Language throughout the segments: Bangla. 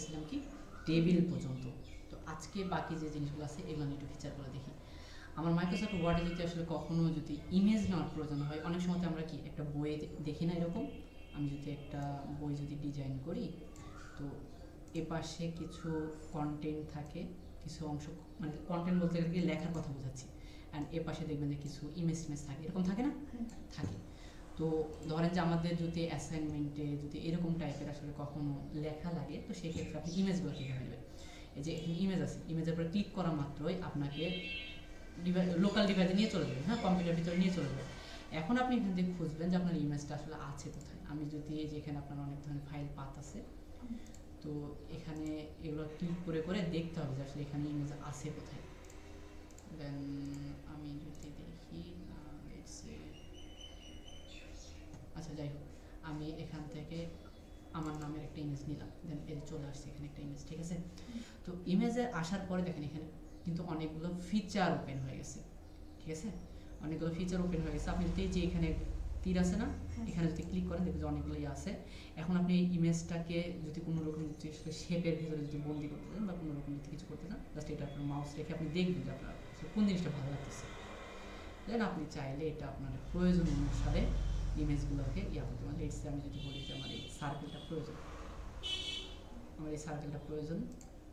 দেখছিলাম কি টেবিল পর্যন্ত। তো আজকে বাকি যে জিনিসগুলো আছে এগুলো আমি একটু ফিচারগুলো দেখি। আমার মাইক্রোসফট ওয়ার্ডে যদি আসলে কখনো যদি ইমেজ নেওয়ার প্রয়োজন হয়, অনেক সময় আমরা কি একটা বইয়ে দেখি না এরকম, আমি যদি একটা বই যদি ডিজাইন করি, তো এপাশে কিছু কন্টেন্ট থাকে, কিছু অংশ, মানে কন্টেন্ট বলতে গেলে কি লেখার কথা বোঝাচ্ছি, অ্যান্ড এপাশে দেখবেন যে কিছু ইমেজ টিমেজ থাকে, এরকম থাকে না? থাকে। তো ধরেন যে আমাদের যদি অ্যাসাইনমেন্টে যদি এরকম টাইপের আসলে কখনো লেখা লাগে, তো সেই ক্ষেত্রে আপনি ইমেজগুলো কীভাবে নেবেন? এই যে এখানে ইমেজ আছে, ইমেজের উপরে ক্লিক করা মাত্রই আপনাকে লোকাল ডিভাইসে নিয়ে চলে যাবে, হ্যাঁ, কম্পিউটার ভিতরে নিয়ে চলে যাবে। এখন আপনি এখান থেকে খুঁজবেন যে আপনার ইমেজটা আসলে আছে কোথায়। আমি যদি এই যে এখানে আপনার অনেক ধরনের ফাইল পাথ আছে, তো এখানে এগুলো ক্লিক করে করে দেখতে হবে যে আসলে এখানে ইমেজ আছে কোথায়। দেন আমি যদি দেখি, আচ্ছা যাই হোক, আমি এখান থেকে আমার নামের একটা ইমেজ নিলাম, দেন এর চলে আসছে এখানে একটা ইমেজ, ঠিক আছে? তো ইমেজে আসার পরে দেখেন এখানে কিন্তু অনেকগুলো ফিচার ওপেন হয়ে গেছে, ঠিক আছে? অনেকগুলো ফিচার ওপেন হয়ে গেছে। আপনি যদি যে এখানে তীর আছে না, এখানে যদি ক্লিক করেন দেখবেন যে অনেকগুলোই আছে। এখন আপনি এই ইমেজটাকে যদি কোনো রকম শেপের ভিতরে যদি বন্দি করতে চান বা কোনো রকম যদি কিছু করতে চান, জাস্ট এটা আপনার মাউস রেখে আপনি দেখবেন যে আপনার কোন জিনিসটা ভালো লাগতেছে। দেন আপনি চাইলে এটা আপনার প্রয়োজন অনুসারে ইমেজগুলোকে করতে পারেন। লেটস সে আমি যদি বলি যে আমার এই সার্কেলটা প্রয়োজন, আমার এই সার্কেলটা প্রয়োজন,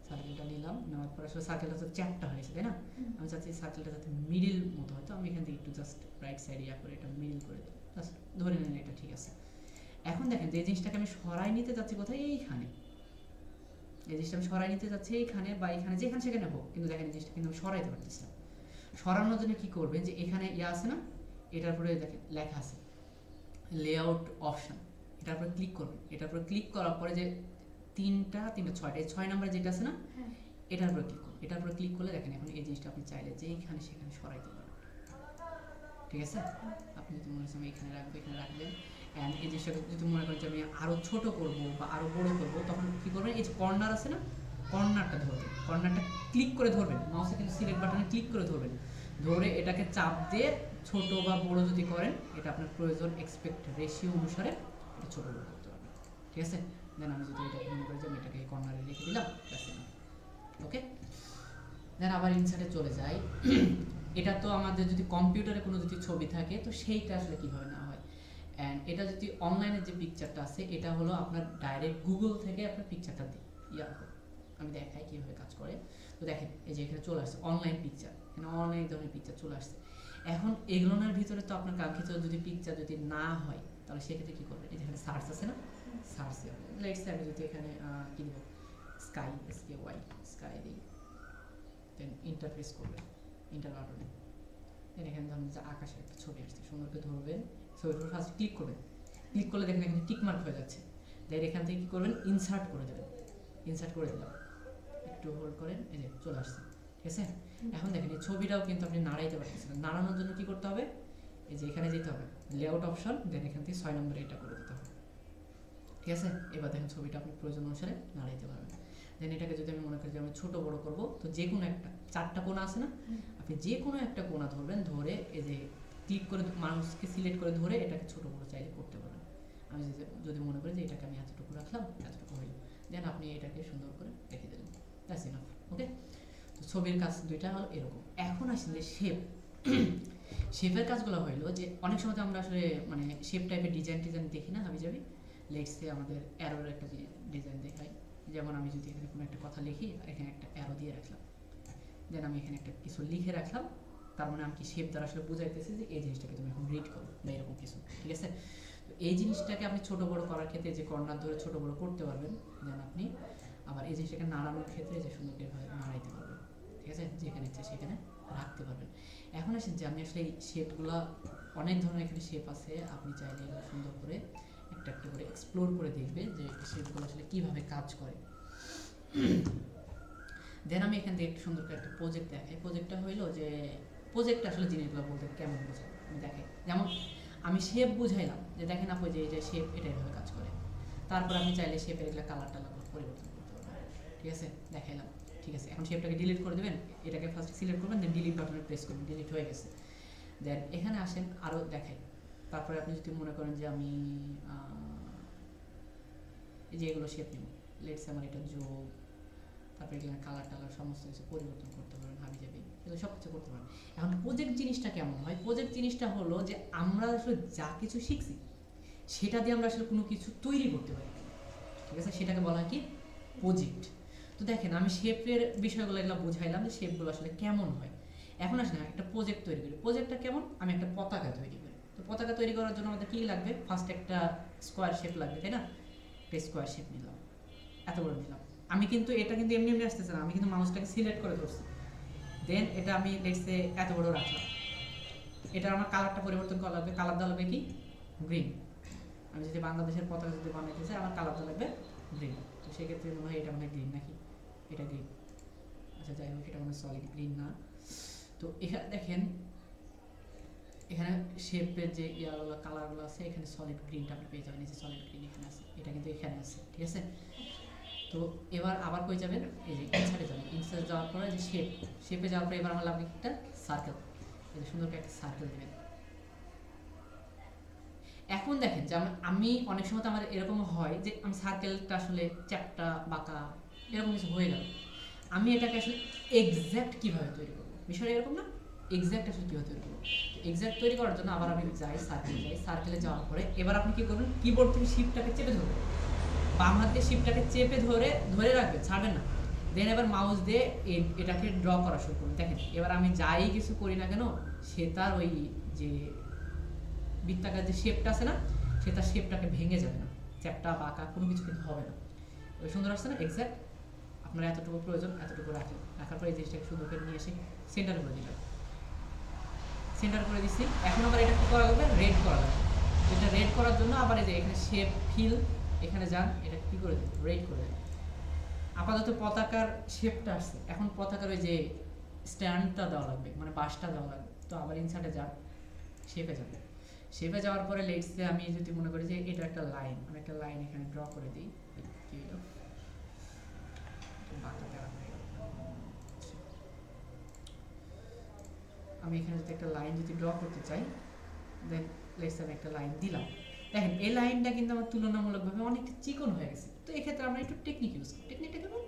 সার্কেলটা নিলাম, নেওয়ার পর আসলে সার্কেলটা তো চ্যাপটা হয়েছে, তাই না? আমি চাচ্ছি সার্কেলটা যাতে মিডিল মতো হয়, তো আমি এখান থেকে একটু জাস্ট রাইট সাইড করে এটা মিডিল করে দিই, জাস্ট ধরে নেন এটা ঠিক আছে। এখন দেখেন যে জিনিসটাকে আমি সরাই নিতে যাচ্ছি কোথায়, এইখানে, এই জিনিসটা আমি সরাই নিতে যাচ্ছি এইখানে বা এখানে, যেখানে সেখানে হোক, কিন্তু দেখেন এই জিনিসটা কিন্তু আমি সরাইতে পারতেছি না। সরানোর জন্য কি করবেন, যে এখানে আছে না, এটার উপরে দেখেন লেখা আছে লেআউট অপশন, এটার উপরে ক্লিক করবেন। এটার উপরে ক্লিক করার পরে যে তিনটা ছয়টা, এই 6 নাম্বার যেটা আছে না, এটার উপরে ক্লিক করুন। এটার উপরে ক্লিক করলে দেখেন এখন এই জিনিসটা আপনি চাইলে যে এইখানে সেখানে সরাইতে পারবেন, ঠিক আছে? আপনি যদি মনে হচ্ছে আমি এখানে রাখবো, এখানে রাখবেন। অ্যান্ড এই জিনিসটা যদি মনে করেন যে আমি আরও ছোট করবো বা আরও বড় করবো, তখন কী করবেন, এই যে কর্নার আছে না, কর্নারটা ধরবেন, কর্নারটা ক্লিক করে ধরবেন, মাউসে কিন্তু সিলেক্ট বাটনে ক্লিক করে ধরবেন, ধরে এটাকে চাপ দিয়ে ছোট বা বড় যদি করেন, এটা আপনার প্রয়োজন এক্সপেক্ট রেশিও অনুসারে এটা ছোট বড় করতে পারবেন, ঠিক আছে? দেন আমি যদি এটা মনে করি যে আমি এটাকে কর্নারে রেখে দিলাম, ওকে। দেন আবার ইনসার্টে চলে যাই। এটা তো আমাদের যদি কম্পিউটারে কোনো যদি ছবি থাকে, তো সেইটা আসলে কীভাবে নেওয়া হয়। অ্যান্ড এটা যদি অনলাইনের যে পিকচারটা আছে, এটা হলো আপনার ডাইরেক্ট গুগল থেকে আপনার পিকচারটা আমি দেখাই কীভাবে কাজ করে। তো দেখেন এই যে এখানে চলে আসছে অনলাইন পিকচার, এখানে অনেক ধরনের পিকচার চলে আসছে। এখন এগুলোর ভিতরে তো আপনার কাঙ্ক্ষিত যদি পিকচার যদি না হয়, তাহলে সেক্ষেত্রে কী করবেন, এই যেখানে সার্চ আছে না, সার্চে লেটস আমি যদি এখানে কী দেবো, স্কাই, SKY, স্কাই দিই, দেন ইন্টারফেস করবেন, ইন্টার বাটনে, দেন এখানে ধরুন যে আকাশের একটা ছবি আসছে, সুন্দর করে ধরবেন, ছবির উপর ফার্স্ট ক্লিক করবেন। ক্লিক করলে দেখেন এখানে টিকমার্ক হয়ে যাচ্ছে, দেন এখান থেকে কী করবেন, ইনসার্ট করে দেবেন। ইনসার্ট করে দিলাম, একটু হোল্ড করেন, এই যে চলে আসছে, ঠিক আছে? এখন দেখেন এই ছবিটাও কিন্তু আপনি নাড়াইতে পারতেছেন। নাড়ানোর জন্য কী করতে হবে, এই যে এখানে যেতে হবে লেআউট অপশন, দেন এখান থেকে 6 নম্বরে এটা করে দিতে হবে, ঠিক আছে? এবার দেখেন ছবিটা আপনি প্রয়োজন অনুসারে নাড়াইতে পারবেন। দেন এটাকে যদি আমি মনে করি যে আমি ছোট বড় করব, তো যে কোনো একটা 4টা কোণা আছে না, আপনি যে কোনো একটা কোণা ধরবেন, ধরে এই যে ক্লিক করে মাউসকে সিলেক্ট করে ধরে এটাকে ছোট বড় চাইলে করতে পারবেন। আমি যদি মনে করি যে এটাকে আমি এতটুকু রাখলাম, এতটুকু হইল, দেন আপনি এটাকে সুন্দর করে রেখে দিলেন, দ্যাটস ইনাফ, ওকে? তো ছবির কাজ দুইটা হলো এরকম। এখন আসেন যে শেপ, শেপের কাজগুলো হইলো যে অনেক সময় আমরা আসলে মানে শেপ টাইপের ডিজাইন দেখি না হাবিজাবি। লেটস সে আমাদের অ্যারোর একটা ডিজাইন দেখাই, যেমন আমি যদি এখানে কোনো একটা কথা লিখি, এখানে একটা অ্যারো দিয়ে রাখলাম, দেন আমি এখানে একটা কিছু লিখে রাখলাম, তার মানে আমি কি শেপ দ্বারা আসলে বোঝাইতেছি যে এই জিনিসটাকে তুমি এখন রিড করো বা এরকম কিছু, ঠিক আছে? তো এই জিনিসটাকে আপনি ছোট বড় করার ক্ষেত্রে যে কর্নার ধরে ছোট বড় করতে পারবেন, দেন আপনি আবার এই জিনিসটাকে নাড়ানোর ক্ষেত্রে যে সুন্দর করে নাড়াইতে পারবেন, ঠিক আছে? যেখানে ইচ্ছে সেখানে রাখতে পারবেন। এখন আসেন যে আমি আসলে এই শেপগুলো, অনেক ধরনের এখানে শেপ আছে, আপনি চাইলে এগুলো সুন্দর করে একটা একটা করে এক্সপ্লোর করে দেখবে যে শেপগুলো আসলে কীভাবে কাজ করে। দেন আমি এখান থেকে একটু সুন্দর করে একটা প্রজেক্ট দেখাই। প্রজেক্টটা হইলো যে প্রজেক্ট আসলে জিনিসগুলো বলতে কেমন বোঝায় আমি দেখাই। যেমন আমি শেপ বুঝাইলাম যে দেখেন আপু যে এটা শেপ, এটা এভাবে কাজ করে। তারপর আপনি চাইলে শেপের এগুলো কালার টালার পরিবর্তন করতে পারবেন, ঠিক আছে? দেখাইলাম, ঠিক আছে? এখন শেপটাকে ডিলিট করে দেবেন, এটাকে ফার্স্ট সিলেক্ট করবেন, দেন ডিলিট বাটনে প্রেস করবেন, ডিলিট হয়ে গেছে। দেন এখানে আসেন আরও দেখাই। তারপরে আপনি যদি মনে করেন যে আমি এই যে এগুলো শেপ নেব, লেটস আমার এটা যোগ, তারপরে এখানে কালার টালার সমস্ত কিছু পরিবর্তন করতে পারবেন, হাবি যাবি এগুলো সব কিছু করতে পারবেন। এখন প্রজেক্ট জিনিসটা কেমন হয়? প্রজেক্ট জিনিসটা হলো যে আমরা আসলে যা কিছু শিখছি সেটা দিয়ে আমরা আসলে কোনো কিছু তৈরি করতে পারি, ঠিক আছে? সেটাকে বলা হয় কি প্রজেক্ট। তো দেখেন আমি শেপের বিষয়গুলো এগুলো বুঝাইলাম যে শেপগুলো আসলে কেমন হয়। এখন আসলে একটা প্রজেক্ট তৈরি করি। প্রজেক্টটা কেমন? আমি একটা পতাকা তৈরি করি। তো পতাকা তৈরি করার জন্য আমাদের কী লাগবে? ফার্স্ট একটা স্কোয়ার শেপ লাগবে, তাই না? একটা স্কোয়ার শেপ নিলাম, এত বড় নিলাম। আমি কিন্তু এটা কিন্তু এমনি এমনি আসতেছে না, আমি কিন্তু মাউসটাকে সিলেক্ট করে ধরছি, দেন এটা আমি লেটসে এত বড় রাখলাম। এটা আমার কালারটা পরিবর্তন করা লাগবে। কালার দেওয়া লাগবে কি গ্রিন। আমি যদি বাংলাদেশের পতাকা যদি বানাইতে চাই আমার কালার দেওয়া লাগবে গ্রিন। তো সেক্ষেত্রে মনে হয় এটা মানে গ্রিন নাকি, এটা গ্রিন। আচ্ছা যাই হোক, এটা মানে সলিড গ্রিন না। তো এখানে দেখেন এখানে শেপের যে ইয়াগুলো কালারগুলো আছে, এখানে সলিড গ্রিনটা আপনি পেয়ে যাবেন। এই যে সলিড গ্রিন এখানে আছে, এটা কিন্তু এখানে আছে, ঠিক আছে? তো এবার আবার কই যাবেন? এই যে ইনসার্টে যাবেন। ইনসার্ট যাওয়ার পরে যে শেপে যাওয়ার পরে এবার আমার লাগবে একটা সার্কেল। এই যে সুন্দর করে একটা সার্কেল দেবেন। এখন দেখেন যে আমি অনেক সময় তো আমার এরকম হয় যে আমি সার্কেলটা আসলে চ্যাপটা বাঁকা এরকম কিছু হয়ে গেল, আমি এটাকে আসলে এক্স্যাক্ট কীভাবে তৈরি করবো? বিষয়টা এরকম না, এক্স্যাক্ট আসলে কীভাবে তৈরি করবো? এক্স্যাক্ট তৈরি করার জন্য আবার আমি যাই সার্কেলে, সার্কেলে যাওয়ার পরে এবার আপনি কী করবেন? কিবোর্ড থেকে শিফটটাকে চেপে ধরবেন, বাম হাত দিয়ে শিফটটাকে চেপে ধরে রাখবেন, ছাড়বেন না। দেন এবার মাউস দিয়ে এটাকে ড্র করা শুরু করুন। দেখেন এবার আমি যাই কিছু করি না কেন, সে তার ওই যে বৃত্তাকার যে শেপটা আছে না, সে তার শেপটাকে ভেঙে যাবে না, চ্যাপটা বাঁকা কোনো কিছু কিন্তু হবে না। ওই সুন্দর আসছে না এক্স্যাক্ট? আপনার এতটুকু প্রয়োজন, এতটুকু রাখলেন, রাখার পরে এই জিনিসটাকে সুন্দর করে নিয়ে এসে সেন্টার করে দিলাম। সেন্টার করে দিচ্ছি। এখন আবার এটা কী করা লাগবে? রেড করা লাগবে। এটা রেড করার জন্য আবার এই যে এখানে শেপ ফিল, এখানে যান, এটা কী করে দেন? রেড করে দেন। আপাতত পতাকার শেপটা আসছে, এখন পতাকার ওই যে স্ট্যান্ডটা দেওয়া লাগবে, মানে বাসটা দেওয়া লাগবে। তো আবার ইনসার্টে যান, শেপে যাবে। শেপে যাওয়ার পরে লেটসে আমি যদি মনে করি যে এটা একটা লাইন, আমি একটা লাইন এখানে ড্র করে দিই। আমি এখানে যদি একটা লাইন যদি ড্র করতে চাই, দেন লেটসে আমি একটা লাইন দিলাম। দেখেন এই লাইনটা কিন্তু আমার তুলনামূলকভাবে অনেকটা চিকন হয়ে গেছে। তো এক্ষেত্রে আমরা একটু টেকনিক ইউজ করি। টেকনিকটা কেমন?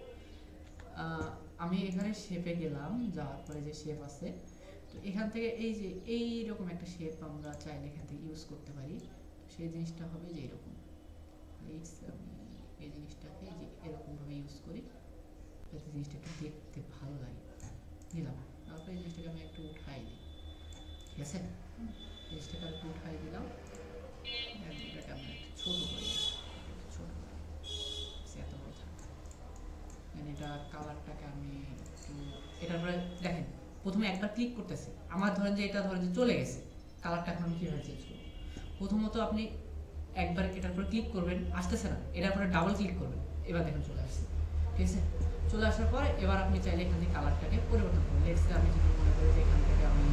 আমি এখানে শেপে গেলাম, যাওয়ার পরে যে শেপ আছে, তো এখান থেকে এই যে এইরকম একটা শেপ আমরা চাইলে এখান থেকে ইউজ করতে পারি। সেই জিনিসটা হবে যে এরকম, আমি এই জিনিসটাকে যে এরকমভাবে ইউজ করি যাতে জিনিসটা একটু দেখতে ভালো লাগে। নিলাম, তারপরে এই জিনিসটাকে আমি একটু উঠাই দিই, ঠিক আছে? জিনিসটাকে একটু উঠাই দিলাম, এটাকে আমি একটু ছোটো করে দিই, ছোটো এত বড় থাকবে। এটা কালারটাকে আমি একটু, এটার পরে দেখেন প্রথমে একবার ক্লিক করতেছি, আমার ধরেন যে এটা ধরেন যে চলে গেছে, কালারটা এখন আমি কীভাবে চেঞ্জ করবো? প্রথমত আপনি একবার এটার পরে ক্লিক করবেন, আসতেছে না, এটার পরে ডাবল ক্লিক করবেন, এবার দেখেন চলে আসছে, ঠিক আছে? চলে আসার পরে এবার আপনি চাইলে এখান থেকে কালারটাকে পরিবর্তন করবেন। লেটসে আমি যদি মনে করি যে এখান থেকে আমি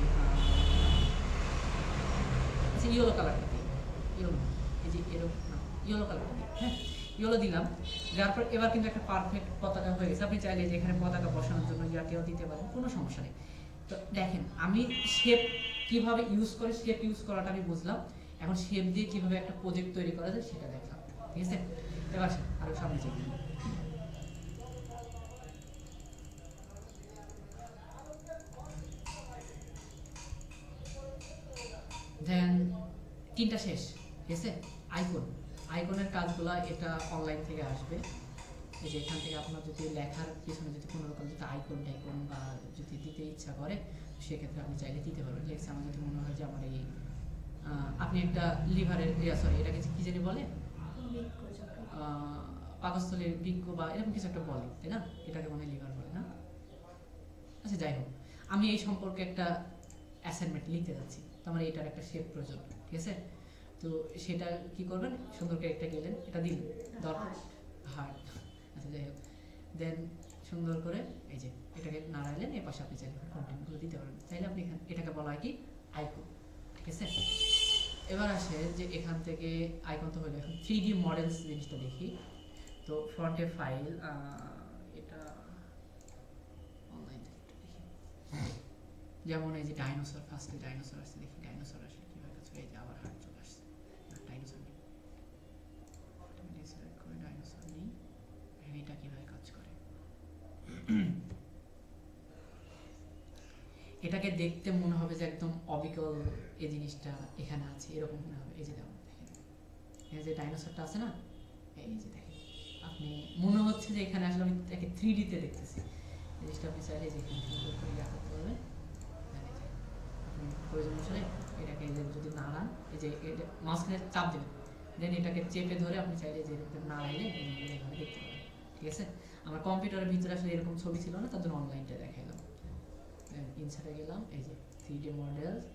আচ্ছা ইয়েলো কালারটা দিই, ইয়েলো, এই যে এরকম না, ইয়েলো কালারটা দিই, হ্যাঁ ইয়েলো দিলাম। যার পর এবার কিন্তু একটা পারফেক্ট পতাকা হয়ে গেছে। আপনি চাইলে যে এখানে পতাকা বসানোর জন্য ইয়াকেও দিতে পারেন, কোনো সমস্যা নেই। তো দেখেন আমি শেপ কীভাবে ইউজ করে, শেপ ইউজ করাটা আমি বুঝলাম। এখন শেপ দিয়ে কীভাবে একটা প্রজেক্ট তৈরি করা যায় সেটা দেখলাম, ঠিক আছে? এবার আরও সামনে যাই। দেন তিনটা শেষ, ঠিক আছে? আইকনের কাজগুলো এটা অনলাইন থেকে আসবে। এই যে এখান থেকে আপনার যদি লেখার পিছনে যদি কোনো রকম যদি আইকন টাইকন বা যদি দিতে ইচ্ছা করে সেক্ষেত্রে আপনি চাইলে দিতে পারবেন। লেখছে আমার যদি মনে হয় যে আমার এই আপনি একটা লিভারের সরি এটাকে কী জানি বলে, পাকস্থলীর বৃক্ষ বা এরকম কিছু একটা বলে, তাই না? এটাকে মনে হয় লিভার বলে না? আচ্ছা যাই হোক, আমি এই সম্পর্কে একটা অ্যাসাইনমেন্ট লিখতে যাচ্ছি, তো আমার এটার একটা শেপ প্রয়োজন, ঠিক আছে? তো সেটা কি করবেন? সুন্দর করে একটা গেলেন, এটা দিলেন দরকার হার্ট, আচ্ছা যাই হোক, দেন সুন্দর করে এই যে এটাকে নাড়াইলেন, এই পাশে আপনি চাইলে কন্টেন্টগুলো দিতে পারেন। চাইলে আপনি এটাকে বলা হয় কি আইকন, ঠিক আছে? এবার আসে যে এখান থেকে আইকন তো হলো, এখন 3D মডেলস জিনিসটা দেখি। তো ফ্রন্টে ফাইল, এটা অনলাইন থেকে একটু দেখি, যেমন এই যে ডাইনোসর, ফার্স্টে ডাইনোসর আসছে, দেখি ডাইনোসর আসলে কীভাবে কাজ করে। এই যে আবার হার্ট চলে আসছে, ডাইনোসর নেই, সিলেক্ট করে ডাইনোসর নেই, দেখতে মনে হবে যে একদম অবিকল এই জিনিসটা এখানে আছে, এরকম মনে হবে। এই যে দেখেন, এই যে ডাইনোসরটা আছে না, এই যে দেখেন, আপনি মনে হচ্ছে যে এখানে আসলে আমি একে 3D তে দেখতেছি। এই জিনিসটা আপনি চাইলে যে এখানে সুন্দর করে ইয়া করতে পারবেন। আপনি প্রয়োজন অনুসারে এটাকে যদি নাড়ান, এই যে মাঝখানে চাপ দেবেন, দেন এটাকে চেপে ধরে আপনি চাইলে যে নাড়াইলে এইভাবে দেখতে পাবেন। ঠিক আছে, আমার কম্পিউটারের ভিতরে আসলে এরকম ছবি ছিল না, তার জন্য অনলাইনটা দেখাইলাম। ইনসার্টে গেলাম, এই যে 3D মডেলস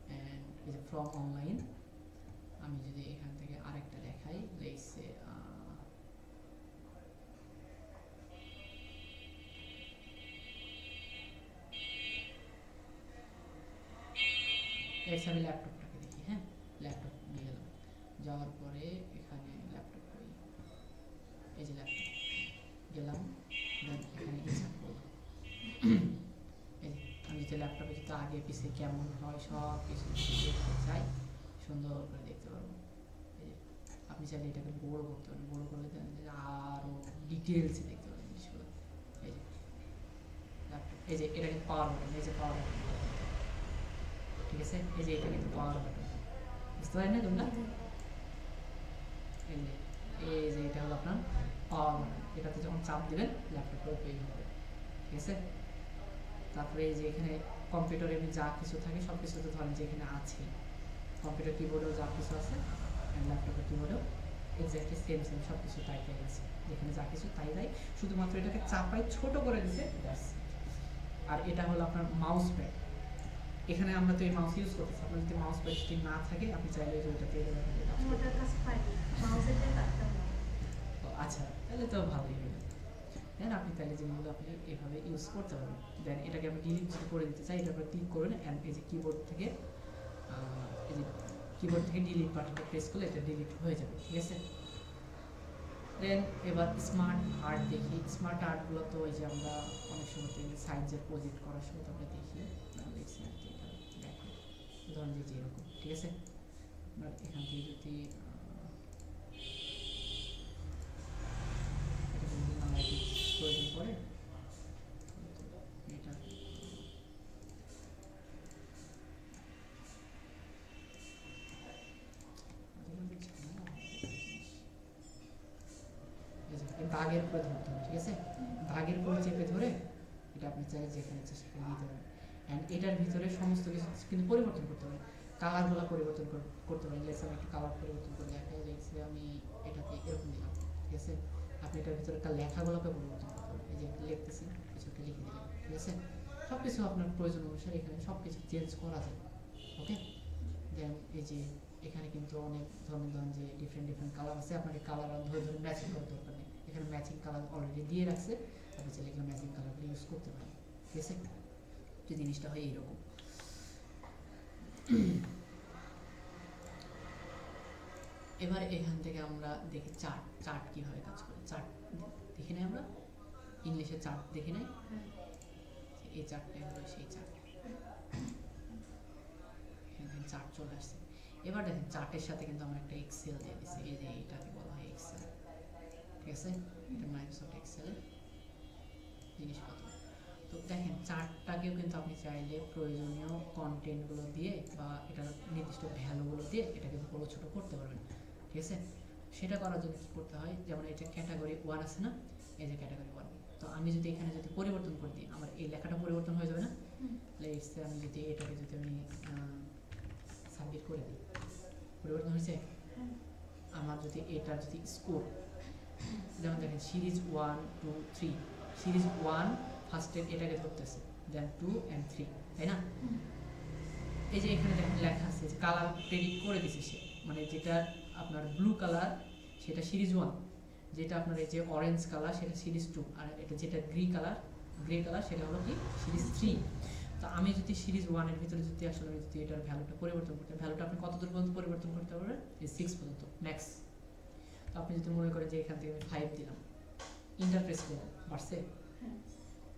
অ্যান্ড এই যে ফ্রম অনলাইন। আমি যদি এখান থেকে আরেকটা দেখাই, লেটসে আমি ল্যাপটপটাকে দেখি। হ্যাঁ, ল্যাপটপ নিয়ে গেলাম, যাওয়ার পরে এখানে ল্যাপটপ করি, এই যে ল্যাপটপ গেলাম, দেন এখানে ইনসার্ট করলাম। এই যে আমি যদি ল্যাপটপে যদি আগে পিছিয়ে কেমন হয় সব কিছু দেখতে চাই, সুন্দর করে দেখতে পারবো। এই যে আপনি চাইলে এটাকে বড় করতে পারেন, বড় করলে আরও ডিটেলসে দেখতে পারেন জিনিসগুলো। এই যে ল্যাপটপ, এই যে এটা কিন্তু পাওয়ার বাটন, এই যে পাওয়ার বাটন, ঠিক আছে, এই যে এটা কিন্তু পাওয়ার বাটন, বুঝতে পারেন না তোমরা? এই যে এটা হলো আপনার পাওয়ার বাটন, এটাতে যখন চাপ দেবেন ল্যাপটপটা ওপেন হবে। ঠিক আছে, তারপরে এই যে এখানে কম্পিউটারে যা কিছু থাকে সব কিছু তো ধরেন যে এখানে আছে, কম্পিউটার কিবোর্ডেও যা কিছু আছে, ল্যাপটপের কিবোর্ডেও এক্স্যাক্টলি সেম সব কিছু তাই আছে, যেখানে যা কিছু তাই তাই, শুধুমাত্র এটাকে চাপাই ছোট করে দিছে ব্যাস। আর এটা হলো আপনার মাউস প্যাড। এখানে আমরা তো এই মাউস ইউজ করতেছি, আপনার যদি মাউস প্যাড যদি না থাকে আপনি চাইলে ওইটা পেয়ে যাবেন। আচ্ছা, তাহলে তো ভালোই হলো। দেন আপনি তাহলে যেগুলো আপনি এভাবে ইউজ করতে পারবেন। দেন এটাকে আমি ডিলিট করে দিতে চাই, এটার উপর ক্লিক করবেন, অ্যান্ড এই যে কিবোর্ড থেকে ডিলিট বাটনটা প্রেস করলে এটা ডিলিট হয়ে যাবে। ঠিক আছে, দেন এবার স্মার্ট আর্ট দেখি। স্মার্ট আর্টগুলো তো ওই যে আমরা অনেক সময় সাইজের প্রজেক্ট করার সময় আমরা দেখি, দেখো ধরেন যে এরকম। ঠিক আছে, এখান থেকে যদি প্রয়োজন পড়ে এটা দাগের উপরে ধরতে হবে। ঠিক আছে, দাগের উপরে চেপে ধরে এটা আপনি চাইলে যেখানে ইচ্ছে সেখানে নিতে পারেন। অ্যান্ড এটার ভিতরে সমস্ত কিছু কিন্তু পরিবর্তন করতে পারেন, কালারগুলো পরিবর্তন করতে পারেন। লেস আমি একটু কালার পরিবর্তন করে দেখা যাচ্ছে, আমি এটাকে এরকম দিলাম। ঠিক আছে, আপনি এটার ভিতরে লেখাগুলোকে পরিবর্তন করতে পারেন, এই যে লিখতেছি কিছু একটা লিখে দিলাম। ঠিক আছে, সব কিছু আপনার প্রয়োজন অনুসারে এখানে সব কিছু চেঞ্জ করা যায়। ওকে, দেন এই যে এখানে কিন্তু অনেক ধরনের যে ডিফারেন্ট কালার আছে, আপনাকে কালার ধরে ধরে ম্যাচিং করার দরকার নেই, এখানে ম্যাচিং কালার অলরেডি দিয়ে রাখছে, আপনি চাইলে এখানে ম্যাচিং কালারগুলো ইউজ করতে পারেন। ঠিক আছে, যে জিনিসটা হয় এইরকম। এবার এখান থেকে আমরা দেখি চার্ট কীভাবে কাজ করে। চার্ট দেখি নাই আমরা, ইংলিশে চার্ট দেখি নাই, এই চার্টটাই হলো সেই চার্ট। এখানে চার্ট চলে আসছে। এবার দেখেন চার্টের সাথে কিন্তু আমরা একটা এক্সেল দিয়ে দিচ্ছি, এই যে এটাকে বলা হয় এক্সেল। ঠিক আছে, এটা মাইক্রোসফট এক্সেলের জিনিসপত্র। তো দেখেন চার্টটাকেও কিন্তু আপনি চাইলে প্রয়োজনীয় কন্টেন্টগুলো দিয়ে বা এটার নির্দিষ্ট ভ্যালুগুলো দিয়ে এটাকে বড় ছোটো করতে পারবেন। ঠিক আছে, সেটা করার জন্য কী করতে হয়, যেমন এই যে ক্যাটাগরি 1 আছে না, এই যে ক্যাটাগরি 1, তো আমি যদি এখানে যদি পরিবর্তন করে দিই আমার এই লেখাটা পরিবর্তন হয়ে যাবে না। লেটস আমি যদি এটাকে যদি আমি সাবমিট করে দিই, পরিবর্তন হয়েছে। আমার যদি এটার যদি স্কোর, যেমন দেখেন সিরিজ 1, 2, 3, সিরিজ 1 ফার্স্টের এটাকে ধরতেছে, দেন 2 and 3, তাই না? এই যে এখানে দেখেন লেখা আছে যে কালার প্রেডিক্ট করে দিছে সে, মানে যেটা আপনার ব্লু কালার সেটা সিরিজ 1, যেটা আপনার এই যে অরেঞ্জ কালার সেটা সিরিজ 2, আর এটা যেটা গ্রে কালার সেটা হলো কি সিরিজ 3। তো আমি যদি সিরিজ 1 এর ভিতরে যদি আসলে আমি যদি এটার ভ্যালুটা পরিবর্তন করতে, ভ্যালুটা আপনি কত দূর পর্যন্ত পরিবর্তন করতে পারবেন, এই 6 পর্যন্ত ম্যাক্স। তো আপনি যদি মনে করেন যে এখান থেকে আমি 5 দিলাম, ইন্টারপ্রেস করলাম, বাড়ছে।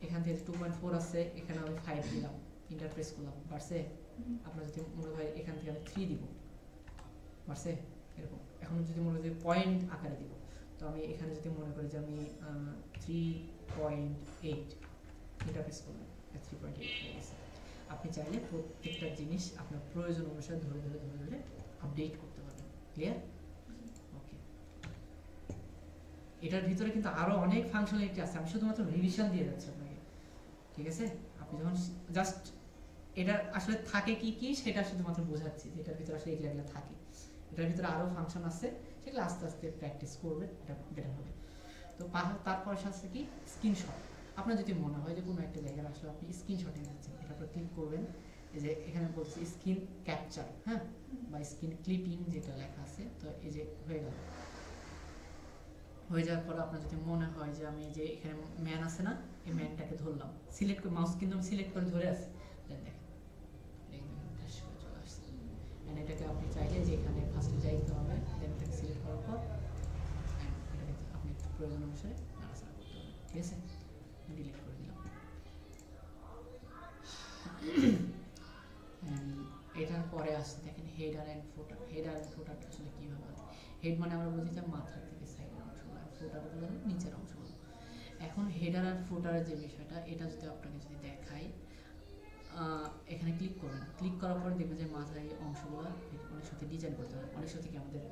এখান থেকে 2.4 আছে, এখানে আমি 5 দিলাম, ইন্টারপ্রেস করলাম, বাড়ছে। আপনার যদি মনে হয় এখান থেকে আমি 3 দিব, বাড়ছে এরকম। এখন যদি মনে হয় পয়েন্ট আকারে দিব, তো আমি এখানে যদি মনে করি যে আমি 3.8 ইন্টারপ্রেস করলাম, 3.8 হয়ে গেছে। আপনি চাইলে প্রত্যেকটা জিনিস আপনার প্রয়োজন অনুসারে ধরে ধরে ধরে ধরে আপডেট করতে পারবেন। ক্লিয়ার? ওকে, এটার ভিতরে কিন্তু আরো অনেক ফাংশনালিটি আছে, আমি শুধুমাত্র রিভিশন দিয়ে যাচ্ছি আপনাকে, ঠিক আছে? আপনি যখন জাস্ট এটা আসলে থাকে কি কি সেটা শুধুমাত্র বোঝাচ্ছি যে এটার ভিতরে আসলে এগুলো থাকে। এটার ভিতরে আরো ফাংশন আছে, সেগুলো আস্তে আস্তে প্র্যাকটিস করবেন, এটা বেটার হবে। তো তারপর আছে কি স্ক্রিনশট। আপনার যদি মনে হয় যে কোনো একটা জায়গায় আসলে আপনি স্ক্রিনশটে নিচ্ছেন, এটা উপর ক্লিক করবেন, এই যে এখানে বলছে স্ক্রিন ক্যাপচার, হ্যাঁ, বা স্ক্রিন ক্লিপিং যেটা লেখা আছে, তো এই যে হয়ে গেল। হয়ে যাওয়ার পর আপনার যদি মনে হয় যে আমি যে এখানে ম্যান আছে না, এই ম্যানটাকে ধরলাম, সিলেক্ট করে মাউস কিন্তু আমি সিলেক্ট করে ধরে আছি, দেখেন চলে আসছে। এটাকে আপনি চাইলে যে এখানে ফার্স্টে যাইতে হবে, দেন এটাকে সিলেক্ট করার পর এটাকে আপনি প্রয়োজন অনুসারে নাড়াচাড়া করতে হবে, ঠিক আছে? ডিলিট করে দিলাম। এটার পরে আসছে দেখেন header and footer. Header and ফুটারটা আসলে কীভাবে হয়? হেড মানে আমরা বুঝি যে মাথার থেকে সাইডের অংশগুলো, আর ফুটারগুলো হলো নিচের অংশগুলো। এখন হেডার আর ফুটারের যে বিষয়টা, এটা যদি আপনাকে যদি দেখাই, এখানে ক্লিক করবেন, ক্লিক করার পরে দেখবেন যে মাথার এই অংশগুলো অনেক সাথে ডিজাইন করতে হয়, অনেক সাথে কি আমাদের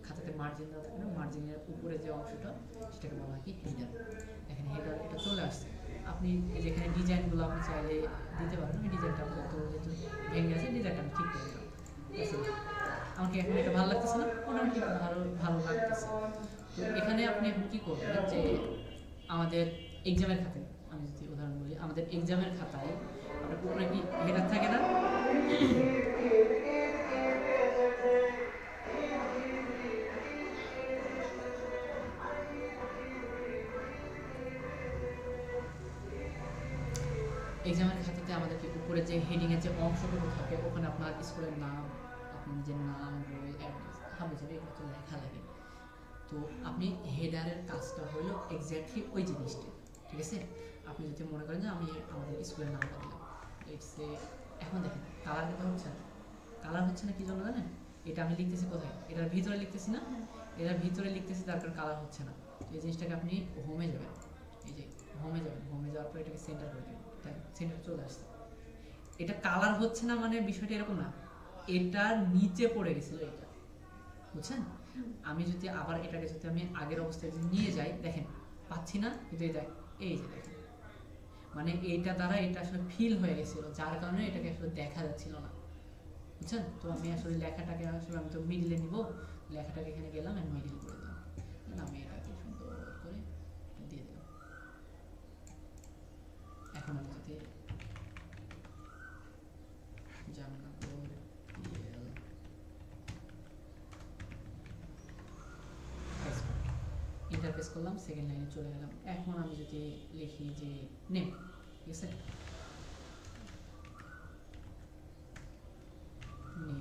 খাতাতে মার্জিন দেওয়া থাকে না, মার্জিনের উপরে যে অংশটা সেটাকে বলা হয় কি হেডার। দেখেন হেডার এটা চলে আসছে। আপনি যেখানে ডিজাইনগুলো আপনি চাইলে দিতে পারেন, ওই ডিজাইনটা আপনার তো যেহেতু ভেঙে আছে, ডিজাইনটা আমি ঠিক করে দিলাম। আমাকে এখন এটা ভালো লাগতেছে না, মোটামুটি ভালো ভালো লাগতেছে। তো এখানে আপনি এখন কী করবেন যে আমাদের এক্সামের খাতায়, আমি যদি উদাহরণ বলি, আমাদের এক্সামের খাতায় আপনার উপরে কি হেডার থাকে না, এক্সামের খাতাতে আমাদের কি উপরে যে হেডিংয়ের যে অংশটুকু থাকে, ওখানে আপনার স্কুলের নাম, আপনার নিজের নাম, রোল, অ্যাড্রেস, হাবুজাবি এগুলো তো লেখা লাগে। তো আপনি হেডারের কাজটা হলো এক্স্যাক্টলি ওই জিনিসটা, ঠিক আছে? আপনি যদি মনে করেন যে আমি আমাদের স্কুলের নামটা দিলাম, এখন দেখেন কালার কিন্তু হচ্ছে না। কালার হচ্ছে না কি জন্য জানেন? এটা আমি লিখতেছি কোথায়? এটার ভিতরে লিখতেছি না, এটার ভিতরে লিখতেছি, তার কারণ কালার হচ্ছে না। এই জিনিসটাকে আপনি হোমে যাবেন, এই যে হোমে যাবেন, হোমে যাওয়ার পর এটাকে সেন্টার করে দেবেন, সেন্টার চলে আসছে। এটা কালার হচ্ছে না মানে বিষয়টা এরকম না, এটা নিচে পড়ে গেছিল, এটা বুঝছেন? আমি যদি আবার এটাকে যদি আমি আগের অবস্থায় যদি নিয়ে যাই, দেখেন পাচ্ছি না, কিন্তু এই যে দেখেন, মানে এইটা দ্বারা এটা আসলে ফিল হয়ে গেছিল, যার কারণে এটাকে আসলে দেখা যাচ্ছিল না, বুঝছেন? তো আমি আসলে লেখাটাকে আসলে আমি তো মিডলে নিব, লেখাটাকে এখানে গেলাম আমি মিডল করে দিলাম, আমি এটাকে সুন্দর করে দিয়ে দিলাম। এখন আমি যদি ইন্টারফেস করলাম, সেকেন্ড লাইনে চলে গেলাম। এখন আমি যদি লিখি যে নেম, ঠিক আছে, নেম,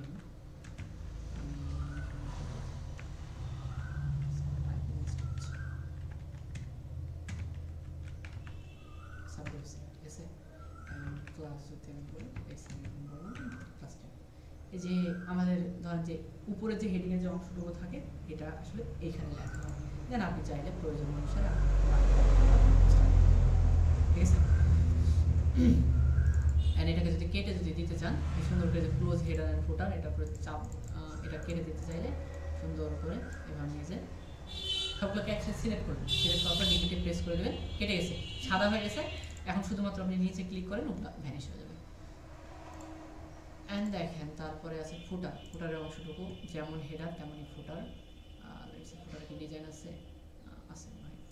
সাবজেক্ট, ঠিক আছে, ক্লাস যদি আমি বলি ক্লাস 10। এই যে আমাদের ধরেন যে উপরে যে হেডিংয়ের যে অংশটুকু থাকে, এটা আসলে এইখানে লেখা হয়, দেন আপনি চাইলে প্রয়োজন অনুসারে, ঠিক আছে? অ্যান্ড এটাকে যদি কেটে যদি দিতে চান, সুন্দর করে ক্লোজ হেডার অ্যান্ড ফুটার, এটা করে চাপ, এটা কেটে দিতে চাইলে সুন্দর করে এবার নিয়ে যে সবগুলোকে একসাথে সিলেক্ট করবেন, সিলেক্ট করার পর ডিলিটে প্রেস করে দেবেন, কেটে গেছে, সাদা হয়ে গেছে। এখন শুধুমাত্র আপনি নিচে ক্লিক করেন, ওটা ভ্যানিশ হয়ে যাবে। অ্যান্ড দেখেন তারপরে আছে ফুটার, ফুটারের অংশটুকু যেমন হেডার তেমনই ফুটার। ফুটার কি ডিজাইন আছে,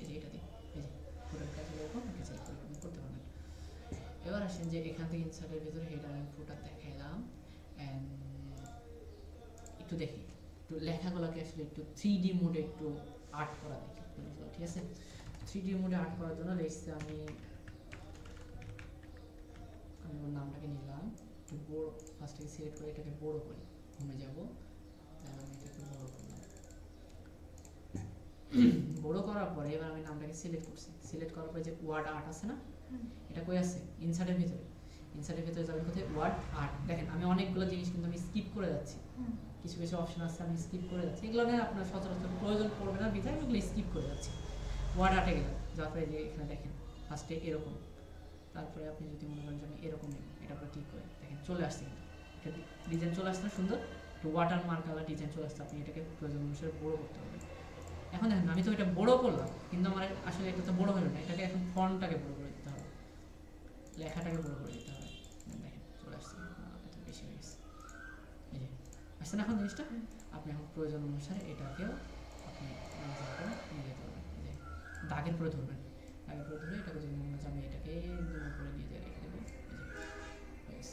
এই যে এটা দিই, এই যে ফুটার কাছে এরকম সিলেক্ট করে করতে পারবেন। এবার আসেন যে এখান থেকে ইনসার্টের ভিতরে হেডার অ্যান্ড ফুটার দেখাইলাম, অ্যান্ড একটু দেখি একটু লেখাগুলোকে আসলে একটু 3D মোডে একটু আর্ট করা দেখি, ঠিক আছে? 3D মোডে আর্ট করার জন্য লিখছি আমি ওর নামটাকে নিলাম, একটু বড়, ফার্স্ট থেকে সিলেক্ট করে এটাকে বড় করি, হোমে যাব, আমি এটাকে বড় করলাম। বড় করার পরে এবার আমি নামটাকে সিলেক্ট করছি, সিলেক্ট করার পরে যে ওয়ার্ড আর্ট আছে না, এটা কই আছে? ইনসার্টের ভিতরে, ইনসার্টের ভিতরে যাবেন কোথায়? Word art. দেখেন আমি অনেকগুলো জিনিস কিন্তু আমি স্কিপ করে যাচ্ছি, কিছু কিছু অপশন আছে আমি স্কিপ করে যাচ্ছি, এগুলো নিয়ে আপনার সচরাচর প্রয়োজন পড়বে না, বিধায় আমি এগুলো স্কিপ করে যাচ্ছি। ওয়ার্ড আর্টে গেলাম, যাওয়ার পরে যে এখানে দেখেন ফার্স্টে এরকম, তারপরে আপনি যদি মনে করেন যে আমি এরকম নেব, এটার উপর ক্লিক করে দেখেন চলে আসছে, কিন্তু এটা ডিজাইন চলে আসছে সুন্দর, একটু ওয়াটার মার্ক আলা ডিজাইন চলে আসছে। আপনি এটাকে প্রয়োজন অনুসারে বড় করতে হবে। এখন দেখেন আমি তো এটা বড় করলাম, কিন্তু আমার আসলে এটা তো বড় হলো না, এটাকে এখন ফন্টটাকে বড় করে দিতে হবে, লেখাটাকে বড় করে দিতে হবে। দেখেন চলে আসছে, এটা বেশি হয়ে গেছে, এই যে আসছে না এখন জিনিসটা। আপনি এখন প্রয়োজন অনুসারে এটাকেও আপনি নিয়ে যেতে পারবেন। এই যে দাগের পরে ধরবেন, দাগের পরে ধরে এটাকে যদি মনে হচ্ছে আমি এটাকে জুম করে দিয়ে রেখে দেবো, এই যে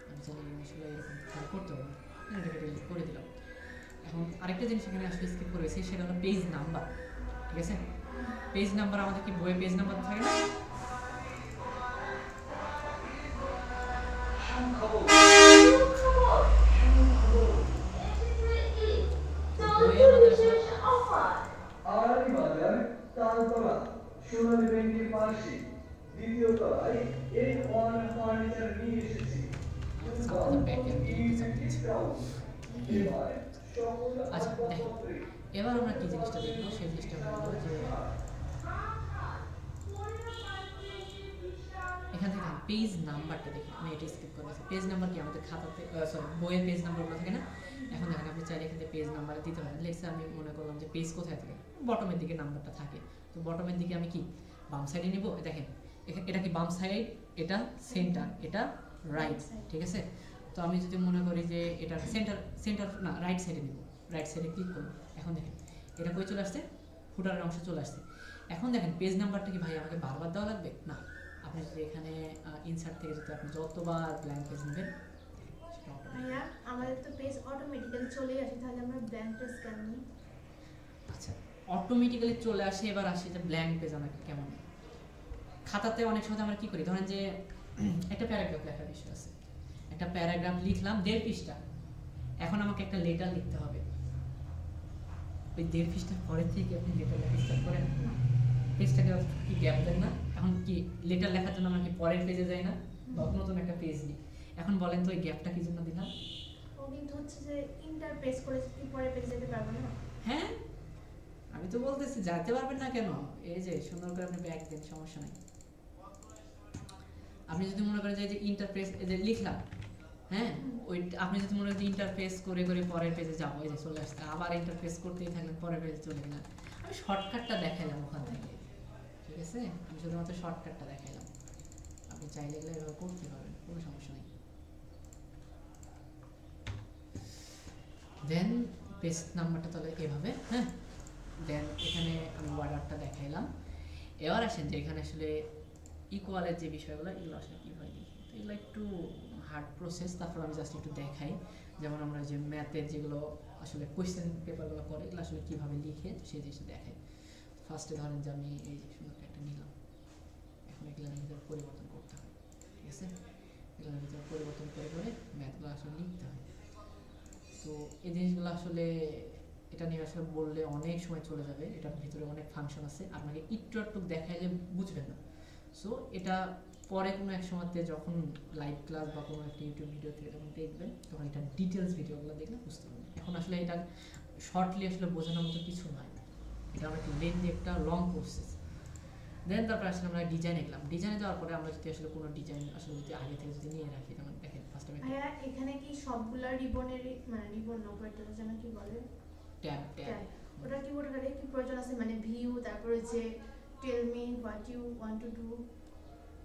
আমি চাইলে এই জিনিসগুলো এরকম করতে পারবো। এটাকে ডিলিট করে দিলাম। এখন আরেকটা জিনিস এখানে আসলে স্কিপ করে গেছি, সেটা হলো পেজ নাম্বার। ঠিক আছে, পেজ নাম্বার আমাদের কি বইয়ে পেজ নাম্বার থাকে না? আচ্ছা দেখেন, এবার আমরা কি জিনিসটা দেখবো, সেই জিনিসটা হলো যে এখান থেকে পেজ নাম্বারটা দেখি, আমি এটা স্কিপ করেছি। পেজ নাম্বার কি আমাদের খাতাতে, সরি বইয়ের পেজ নাম্বারগুলো থাকে না? এখন দেখেন আপনি চাইলে এখান থেকে পেজ নাম্বার দিতে পারেন। লেটস আমি মনে করলাম যে পেজ কোথায় থাকে, বটমের দিকে নাম্বারটা থাকে, তো বটমের দিকে আমি কি বাম সাইডে নিব। দেখেন এটা কি বাম সাইড, এটা সেন্টার, এটা রাইট, ঠিক আছে। তো আমি যদি মনে করি যে এটা সেন্টার না, রাইট সাইডে নিব, রাইট সাইডে ক্লিক করব। এখন দেখেন এটা কই চলে আসছে, ফুটারের অংশে চলে আসছে। এখন দেখেন পেজ নাম্বারটা কি ভাই আমাকে বারবার দেওয়া লাগবে না। আপনি যদি এখানে ইনসার্ট থেকে যদি আপনি যতবার ব্ল্যাঙ্ক পেজ নেবেন, ভাইয়া আমাদের তো পেজ অটোমেটিক্যালি চলে আসে, তাহলে আমরা ব্ল্যাঙ্ক পেজ কেন নিই? আচ্ছা অটোমেটিক্যালি চলে আসে, এবার আসে যে ব্ল্যাঙ্ক পেজ আমাকে কেমন। খাতাতে অনেক সময় আমরা কি করি, ধরেন যে একটা প্যারাগ্রাফ লেখার বিষয় আছে, একটা প্যারাগ্রাফ লিখলাম 1.5 পৃষ্ঠা, এখন আমাকে একটা লেটার লিখতে হবে। ওই 1.5 পৃষ্ঠার পরে থেকে আপনি লেটার লেখা স্টার্ট করেন, পেজটাকে কি গ্যাপ দেন না? এখন কি লেটার লেখার জন্য আমরা কি পরের পেজে যাই না, বা নতুন একটা পেজ নিই? এখন বলেন তো ওই গ্যাপটা কি জন্য দিলাম? ও কিন্তু হচ্ছে যে ইন্টার পেজ করে কি পরে পেজে যেতে পারবো না? হ্যাঁ আমি তো বলতেছি যাইতে পারবেন না কেন, এই যে সুন্দর করে আপনি ব্যাক দেন, সমস্যা নাই। আপনি যদি মনে করেন যে ইন্টারফেস এই যে লিখলাম, হ্যাঁ ওই আপনি যদি মনে করেন ইন্টারফেস করে করে পরের পেজে যাবো, এই যে চলে আসছে, আবার ইন্টারফেস করতেই থাকলেন, পরের পেজে চলে গেলেন। আমি শর্টকাটটা দেখাইলাম ওখান থেকে, ঠিক আছে, আমি শুধুমাত্র শর্টকাটটা দেখাইলাম। আপনি চাইলে গেলে এভাবে করতে পারবেন, কোনো সমস্যা নেই। দেন পেজ নাম্বারটা তাহলে এভাবে, হ্যাঁ। দেন এখানে আমি বর্ডারটা দেখাইলাম। এবার আসেন যে এখানে আসলে ইকুয়ালের যে বিষয়গুলো, এগুলো আসলে কীভাবে লিখি, তো এগুলো একটু হার্ড প্রসেস। তারপর আমি জাস্ট একটু দেখাই, যেমন আমরা যে ম্যাথের যেগুলো আসলে কোয়েশ্চেন পেপারগুলো করে, এগুলো আসলে কীভাবে লিখে সেই জিনিসটা দেখাই। ফার্স্টে ধরেন যে আমি এই যে সুন্দর একটা নিলাম, এখন এগুলোর ভিতরে পরিবর্তন করতে হয়, ঠিক আছে, এগুলোর ভিতরে পরিবর্তন করে করে ম্যাথগুলো আসলে লিখতে হয়। তো এই জিনিসগুলো আসলে এটা নিয়ে আসলে বললে অনেক সময় চলে যাবে, এটার ভিতরে অনেক ফাংশন আছে, আপনাকে একটু একটু দেখাইলে বুঝবেন না। সো এটা পরে কোনো এক সময়তে যখন লাইভ ক্লাস বা কোনো একটা ইউটিউব ভিডিও থেকে যখন দেখবেন, তখন এটা ডিটেলস ভিডিওগুলো দেখলে বুঝতে পারবেন। এখন আসলে এটা শর্টলি আসলে বোঝানোর মতো কিছু নয়, এটা অনেক লেন্দি একটা লং প্রসেস। দেন তারপর আসলে আমরা ডিজাইনে গেলাম। ডিজাইনে যাওয়ার পরে আমরা যদি আসলে কোনো ডিজাইন আসলে যদি আগে থেকে যদি নিয়ে রাখি, যেমন দেখেন ফার্স্ট আমি ভাইয়া এখানে কি সবগুলা রিবনের মানে রিবন ওভারটা যেন কি বলে, ট্যাব ওটা কি ওটার কি প্রয়োজন আছে, মানে ভিউ তারপরে যে tell me what you want to do,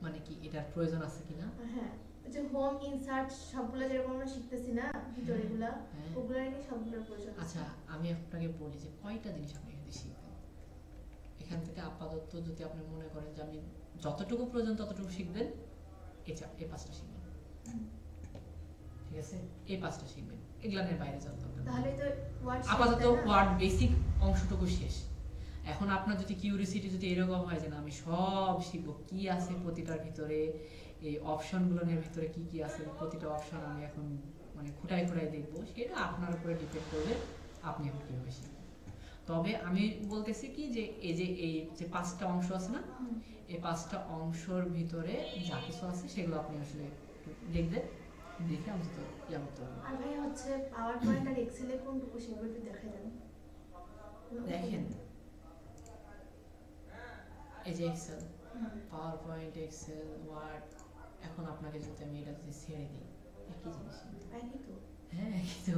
মানে কি এটার প্রয়োজন আছে কিনা? হ্যাঁ যে হোম ইনসার্ট সবগুলা যেরকম আমরা শিখতেছি না ভিডিওগুলা, ওগুলার কি সবগুলোর প্রয়োজন আছে? আচ্ছা আমি আপনাকে বলি যে কয়টা জিনিস আপনি এখানে শিখবেন। এখান থেকে আপাতত যদি আপনি মনে করেন যে আপনি যতটুকু প্রয়োজন ততটুকু শিখবেন, এই 5টা শিখবেন, ঠিক আছে, এই 5টা শিখবেন, এগুলানের বাইরে যাওয়ার দরকার নেই। তাহলে তো ওয়ার্ড আপাতত ওয়ার্ড বেসিক অংশটুকু শেষ। এখন আপনার যদি কিউরিওসিটি যদি এরকম হয় যে না আমি সব শিখবো, কি আছে প্রতিটার ভিতরে, এই অপশনগুলোর ভিতরে কি কি আছে, প্রতিটা অপশন আমি এখন মানে খুঁটাই খুঁটাই দেখবো, সেটা আপনার উপরে ডিপেন্ড করবে আপনি এখন কীভাবে শিখবেন। তবে আমি বলতেছি কি যে এই যে 5টা অংশ আছে না, এই 5টা অংশর ভিতরে যা কিছু আছে সেগুলো আপনি আসলে দেখবেন, দেখে আমি তো ইয়া করতে পারবো। আর ভাই হচ্ছে পাওয়ার পয়েন্ট আর এক্সেলে কোনটুকু সেগুলো একটু দেখাই দেন। দেখেন এই যে Excel, PowerPoint, Excel, Word, এখন আপনাকে যদি আমি এটা যদি ছেড়ে দিই, একই জিনিস কিন্তু। একই তো। হ্যাঁ একই তো।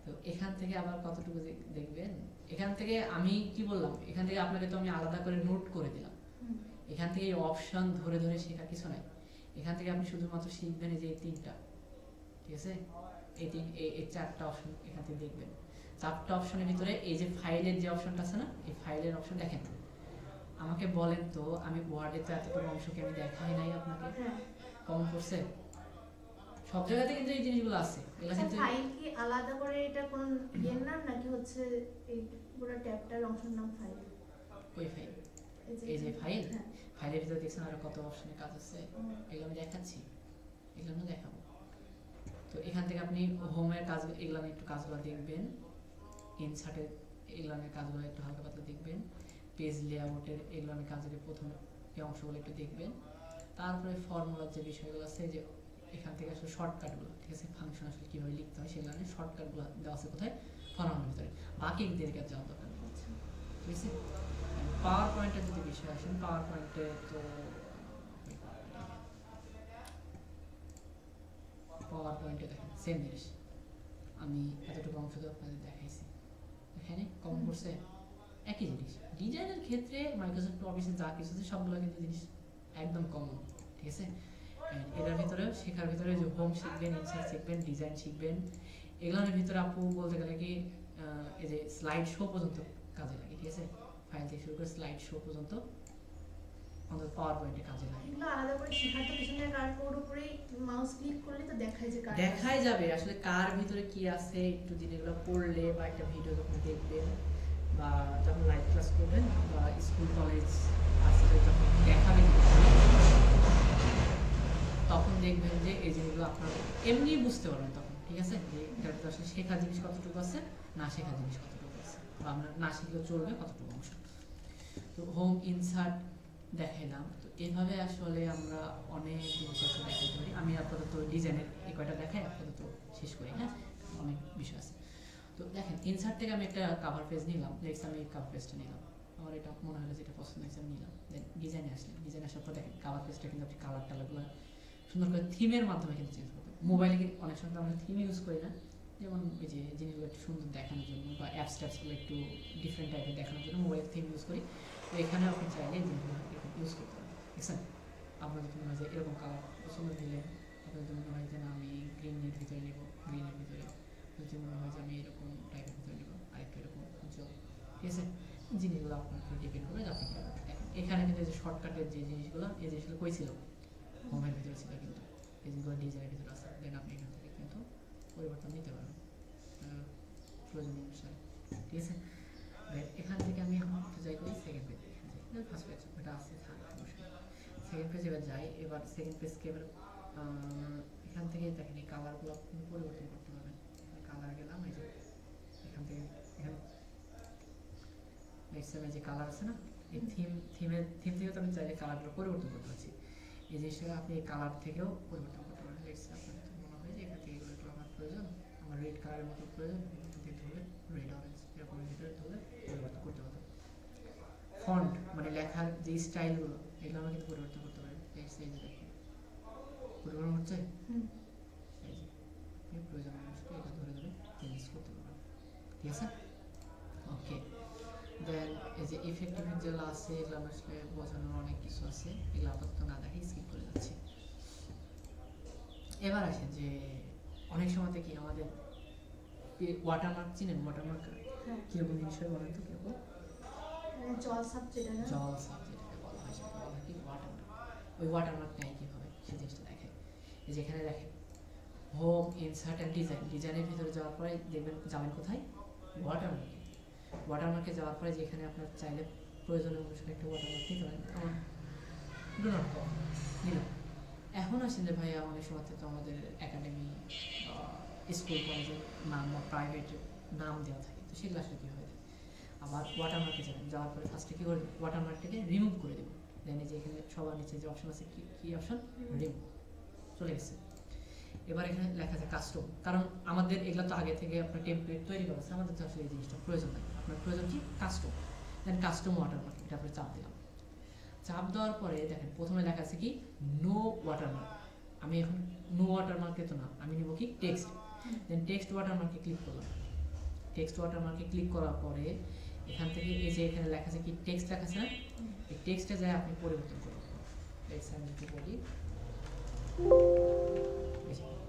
তো এখান থেকে আবার কতটুকু দেখবেন, এখান থেকে আমি কি বললাম, এখান থেকে আপনাকে তো আমি আলাদা করে নোট করে দিলাম। এখান থেকে অপশন ধরে ধরে শেখার কিছু নাই। এখান থেকে আপনি শুধুমাত্র শিখবেন এই যে এই তিনটা, ঠিক আছে, এই চারটা অপশন এখান থেকে দেখবেন। চারটা অপশনের ভিতরে এই যে ফাইলের যে অপশনটা আছে না, এই ফাইলের অপশন দেখেন। আমাকে বলেন তো, আমি ওয়ার্ডে তো এতটুকু অংশকে আমি দেখাই নাই আপনাকে, কমন করছে সব জায়গাতে কিন্তু এই জিনিসগুলো আছে। এগুলো কিন্তু ফাইল কি আলাদা করে এটা কোন এর নাম নাকি হচ্ছে এই পুরো ট্যাবটার অংশের নাম ফাইল? ওই ফাইল, এই যে ফাইল, ফাইলের ভিতরে দেখছেন আরো কত অপশনে কাজ আছে, এগুলো আমি দেখাচ্ছি, এগুলো আমি দেখাবো। তো এখান থেকে আপনি হোমের কাজ, এগুলো একটু কাজগুলো দেখবেন, ইনসার্টের এগুলোর কাজগুলো একটু হালকা পাতলা দেখবেন, পেজ লেআউটের এগুলোর কাজের প্রথম এই অংশগুলো একটু দেখবেন। তারপরে ফর্মুলার যে বিষয়গুলো আছে, যে এখান থেকে আসলে শর্টকাটগুলো, ঠিক আছে, ফাংশন আসলে কীভাবে লিখতে হয় সেগুলো শর্টকাটগুলো দেওয়া আছে কোথায়, ফর্মুলার ভিতরে, বাকি দিকে যাওয়ার দরকার নেই, ঠিক আছে। পাওয়ার পয়েন্টের যদি বিষয় আসেন, পাওয়ার পয়েন্টে তো পাওয়ার পয়েন্টে দেখেন সেম জিনিস, আমি এতটুকু অংশ তো আপনাদের দেখাইছি, এখানে কমন করছে একই জিনিস। ডিজাইনের ক্ষেত্রে মাইক্রোসফট অফিসে যা কিছু আছে সবগুলো কিন্তু জিনিস একদম কমন, ঠিক আছে। এটার ভিতরে শেখার ভিতরে যে হোম শিখবেন, ইনসাইট শিখবেন, ডিজাইন শিখবেন, এগুলোর ভিতরে আপু বলতে গেলে কি এই যে স্লাইড শো পর্যন্ত কাজে লাগে, ঠিক আছে, ফাইল থেকে শুরু করে স্লাইড শো পর্যন্ত আমাদের পাওয়ার পয়েন্টে কাজে লাগে। এগুলো আলাদা করে শেখার তো পিছনে কার কোড উপরে মাউস ক্লিক করলে তো দেখায় যে কার, দেখাই যাবে আসলে কার ভিতরে কি আছে, একটু জিনিসগুলো পড়লে বা একটা ভিডিও যখন দেখবেন বা যখন লাইভ ক্লাস করবেন বা স্কুল কলেজ আসলে যখন দেখাবেন তখন দেখবেন যে এই জিনিসগুলো আপনার এমনি বুঝতে পারবেন তখন, ঠিক আছে, যে এটার ভিতরে আসলে শেখা জিনিস কতটুকু আছে, না শেখা জিনিস কতটুকু আছে, বা আমরা না শিখলেও চলবে কতটুকু অংশ। তো হোম ইনসার্ট দেখাইলাম। তো এইভাবে আসলে আমরা অনেক জিনিস আছে দেখাতে পারি। আমি আপাতত ডিজাইনের এই কয়টা দেখাই, আপাতত শেষ করি, হ্যাঁ, অনেক বিষয় আছে। তো দেখেন ইনসার্ট থেকে আমি একটা কাভার পেজ নিলাম, লেটস আমি কাভার পেজটা নিলাম, আমার এটা মনে হলো যেটা পছন্দ হয়েছে আমি নিলাম। দেন ডিজাইনে আসলাম, ডিজাইন আসার পর দেখেন কাভার পেজটা কিন্তু আপনি কালার টালারগুলো সুন্দর করে থিমের মাধ্যমে কিন্তু চেঞ্জ করবেন। মোবাইলে অনেক সময় আমরা থিম ইউজ করি না, যেমন এই যে জিনিসগুলো একটু সুন্দর দেখানোর জন্য বা অ্যাপস ট্যাপসগুলো একটু ডিফারেন্ট টাইপের দেখানোর জন্য মোবাইলের থিম ইউজ করি। তো এখানে আপনি চাইলে জিনিসগুলো ইউজ করতে পারেন, দেখছেন। আপনার যদি মনে হয় যে এরকম কালার পছন্দ দিলে, আপনার যদি মনে হয় যে না আমি গ্রিনের ভিতরে নেব, গ্রিনের ভিতরে, যদি মনে হয় যে আমি এরকম টাইপের ভিতরে নেব, আরেকটু এরকম উজ্জ্বল, ঠিক আছে, জিনিসগুলো আপনার উপর ডিপেন্ড করে আপনি কীভাবে দেখেন। এখানে কিন্তু যে শর্টকাটের যে জিনিসগুলো, এই জিনিসগুলো কই ছিল, হোমের ভিতরে ছিল, কিন্তু এই জিনিসগুলো ডিজাইনের ভিতরে আছে। দেন আপনি এখান থেকে কিন্তু পরিবর্তন নিতে পারবেন প্রয়োজন অনুসারে, ঠিক আছে। এখান থেকে আমি এখন যাই করি সেকেন্ড পেজ, ফার্স্ট পেজ ওটা আছে, সেকেন্ড পেজ এবার যাই। এবার সেকেন্ড পেজকে এবার এখান থেকে দেখেন এই কালারগুলো আপনি পরিবর্তন করতে পারবেন। কালার গেলাম, এই যে এখান থেকে এখানে নেক্সট যে কালার আছে না, এই থিম থেকেও তো আমি চাইলে কালারগুলো পরিবর্তন করতে পারছি। এই জিনিসটা আপনি এই কালার থেকেও পরিবর্তন করতে পারেন। আপনার মনে হয় যে এখান থেকে এগুলো একটু আমার প্রয়োজন, আমার রেড কালারের মতো প্রয়োজন, এখান থেকে ধরলে রেড অরেঞ্জ এরকম ভিতরে ধরলে পরিবর্তন করতে পারবেন। ফন্ট মানে লেখার যে স্টাইলগুলো, এগুলো আমরা কিন্তু পরিবর্তন করতে পারি। এই যে দেখুন পরিবর্তন হচ্ছে, এই যে আপনি প্রয়োজন অনুসারে এটা ধরে ধরে চেঞ্জ করতে পারবেন, ঠিক আছে। ওকে, দেন এই যে ইফেক্টিভ যেগুলো আছে, এগুলো আসলে বোঝানোর অনেক কিছু আছে, এগুলো আপাতত না দেখে স্কিপ করে যাচ্ছি। এবার আসে যে অনেক সময় কি আমাদের ওয়াটারমার্ক চিনেন, ওয়াটারমার্ক কিরকম জিনিস হয় বলেন তো, কিরকম জল সাবজেক্ট, না জল সাবজেক্টকে বলা হয়, সেটা বলা হয় কি ওয়াটারমার্ক। ওই ওয়াটারমার্কটাই কীভাবে সেই জিনিসটা দেখে, এই যে এখানে দেখেন হোম ইনসার্ট অ্যান্ড ডিজাইন, ডিজাইনের ভিতরে যাওয়ার পরে দেখবেন যাবেন কোথায়, ওয়াটারমার্কে। ওয়াটারমার্কে যাওয়ার পরে যেখানে আপনার চাইলে প্রয়োজনীয় অনুসারে একটা ওয়াটারমার্ক নিতে পারেন, আমার ডু নট কম নিলাম। এখন আসেন যে ভাইয়া অনেক সময় তো আমাদের একাডেমি স্কুল কলেজের নাম বা প্রাইভেট নাম দেওয়া থাকে, তো সেগুলো আসলে কী হয়, আবার ওয়াটারমার্কে যাবেন, যাওয়ার পরে ফার্স্টে কী করে ওয়াটারমার্কটাকে রিমুভ করে দেবো। দেন যে এখানে সবার নিচে যে অপশন আছে, কী অপশন, রিমুভ, চলে গেছে। এবার এখানে লেখা আছে কাস্টম, কারণ আমাদের এগুলো তো আগে থেকে আপনার টেমপ্লেট তৈরি করা আছে, আমাদের তো আসলে এই জিনিসটা প্রয়োজন নাই, আপনার প্রয়োজন কি কাস্টম। দেন কাস্টম ওয়াটারমার্ক, এটা আপনি চাপ দিলাম। চাপ দেওয়ার পরে দেখেন প্রথমে লেখা আছে কি নো ওয়াটারমার্ক। আমি এখন নো ওয়াটারমার্কে তো না, আমি নিব কি টেক্সট। দেন টেক্সট ওয়াটারমার্কে ক্লিক করলাম। টেক্সট ওয়াটারমার্কে ক্লিক করার পরে এখান থেকে এই যে এখানে লেখা আছে কি টেক্সট লেখা আছে না, এই টেক্সটে যায় আপনি পরিবর্তন করুন। টেক্সট আমি যদি বলি,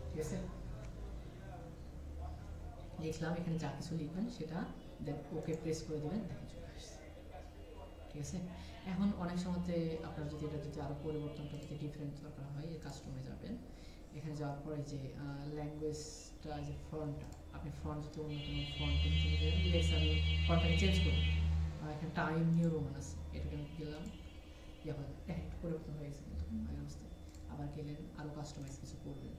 ঠিক আছে, লিখলাম, এখানে যা কিছু লিখবেন সেটা দেন ওকে প্রেস করে দেবেন, দেখেন চলে আসছে। ঠিক আছে, এখন অনেক সময়তে আপনার যদি এটা যদি আরও পরিবর্তনটা যদি ডিফারেন্ট দরকার হয়, কাস্টমে যাবেন, এখানে যাওয়ার পরে যে ল্যাঙ্গুয়েজটা, যে ফন্টটা, আপনি ফন্ট যদি অন্য কোনো ফন্ট লেখা, আমি ফন্টটাকে চেঞ্জ করুন। এখানে টাইম নিউ রোমান আছে, এটাকে আমি দিলাম, দেখেন একটু পরিবর্তন হয়ে গেছে কিন্তু আগের অবস্থায়। আবার গেলেন আরও কাস্টমাইজ কিছু করবেন,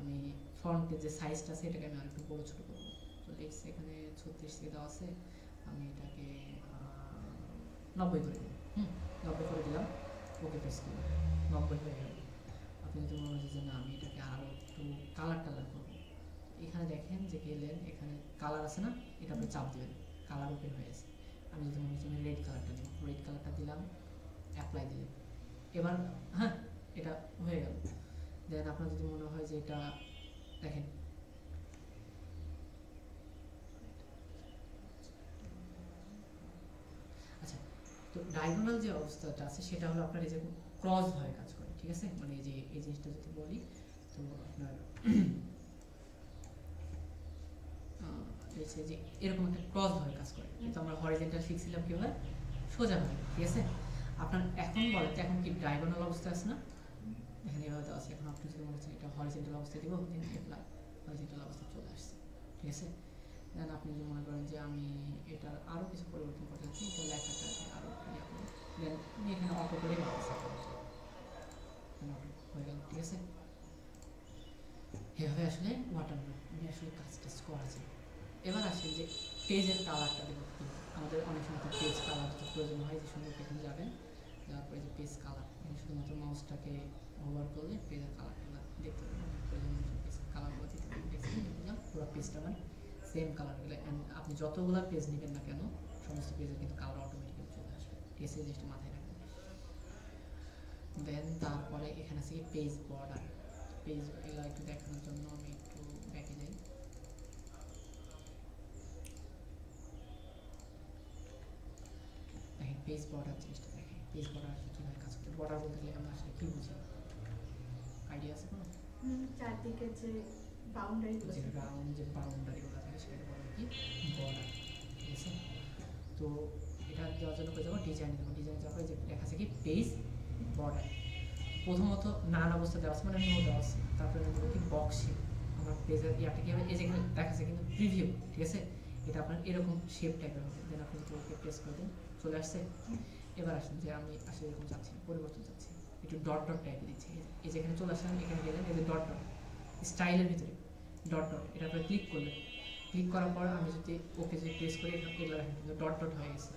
আমি ফন্টের যে সাইজটা আছে এটাকে আমি আরেকটু বড় ছোটো করবো। তো লেখস এখানে 36 থেকে দেওয়া আছে, আমি এটাকে 90 করে দিলাম। 90 করে দিলাম, ওকে প্রেস করলাম, 90 হয়ে গেল। আপনি যদি মনে হচ্ছে যে না আমি এটাকে আরও একটু কালার করবো, এখানে দেখেন যে গেলেন, এখানে কালার আছে না, এটা আপনি চাপ দেবেন, কালার ওপেন হয়ে গেছে। আমি যদি মনে হচ্ছে আমি রেড কালারটা দিব, রেড কালারটা দিলাম, অ্যাপ্লাই দিলাম, এবার এটা হয়ে গেল। দেন আপনার যদি মনে হয় যে এটা দেখেন, আচ্ছা, তো ডায়াগোনাল যে অবস্থাটা আছে সেটা হলো আপনার এই যে ক্রস ভাবে কাজ করে। ঠিক আছে, মানে এই যে এই জিনিসটা যদি বলি, তো আপনার যে এরকম একটা ক্রস ভাবে কাজ করে, কিন্তু আমরা হরিজন্টাল শিখছিলাম কিভাবে, সোজা ভাবে। ঠিক আছে, আপনার এখন বলে এখন কি ডায়াগোনাল অবস্থা আছে না, এখানে এভাবে দেওয়া আছে। এখন আপনি যদি মনে হচ্ছে এটা হরিজন্টাল অবস্থায় দিব, দেন অ্যাপ্লাই, হরিজন্টাল অবস্থায় চলে আসছে। ঠিক আছে, দেন আপনি যদি মনে করেন যে আমি এটার আরও কিছু পরিবর্তন করতে চাচ্ছি, এটা লেখাটাকে আরও ইয়ে করুন, দেন এখানে অটো করে হয়ে গেল। ঠিক আছে, এভাবে আসলে ওয়াটারমার্ক আমি আসলে কাজ টাজ করা যায়। এবার আসে যে পেজের কালারটা দেবো, আমাদের অনেক সময় পেজ কালার যদি প্রয়োজন হয়, যে সুন্দর এখানে যাবেন, যাওয়ার পরে যে পেজ কালার, এখানে শুধুমাত্র মাউসটাকে ওভার করলে পেজের কালারটা দেখতে পাবেন। প্রয়োজন পেজ কালারগুলো দিলাম, পুরো পেজটা মানে সেম কালার গেলে, অ্যান্ড আপনি যতগুলো পেজ নেবেন না কেন সমস্ত পেজের কিন্তু কালার অটোমেটিক্যালি চলে আসবে। ঠিক আছে, এই জিনিসটা মাথায় রাখবেন। দেন তারপরে এখানে আছে পেজ বর্ডার। পেজ এগুলো একটু দেখানোর জন্য আমি একটু ব্যাকে যাই। দেখেন পেজ বর্ডার জিনিসটা, দেখেন পেজ বর্ডার কীভাবে কাজ করে। বর্ডার বলতে গেলে আমরা আসলে কী বুঝি, আইডিয়া আছে কোনো? চারদিকে যে বাউন্ডারিগুলো, যে রাউন্ড যে বাউন্ডারিগুলো থাকে সেটা বলে কি বর্ডার। ঠিক আছে, তো এটা দেওয়ার জন্য করে যাবো ডিজাইন দেবো, ডিজাইন যাওয়ার পরে যে লেখা আছে কি পেজ বর্ডার। প্রথমত নান অবস্থা দেওয়া আছে, মানে নো দেওয়া আছে, তারপরে দেবো কি বক্স শেপ। আমার পেজের ইয়াটা কি হবে, এই যেখানে দেখাচ্ছে কিন্তু প্রিভিউ। ঠিক আছে, এটা আপনার এরকম শেপ টাইপের হবে। দেন আপনি যদি ওকে প্রেস করে দেন, চলে আসছে। এবার আসুন যে আমি আসলে এরকম চাচ্ছি, পরিবর্তন চাচ্ছি, একটু ডট ডট টাইপের দিচ্ছি। এই যেখানে চলে আসলাম, এখানে গেলেন, এই যে ডট ডট স্টাইলের ভিতরে ডট ডট, এটা আপনি ক্লিক করলেন। ক্লিক করার পর আমি যদি ওকে যদি প্রেস করি, এগুলো দেখেন কিন্তু ডট ডট হয়ে গেছে।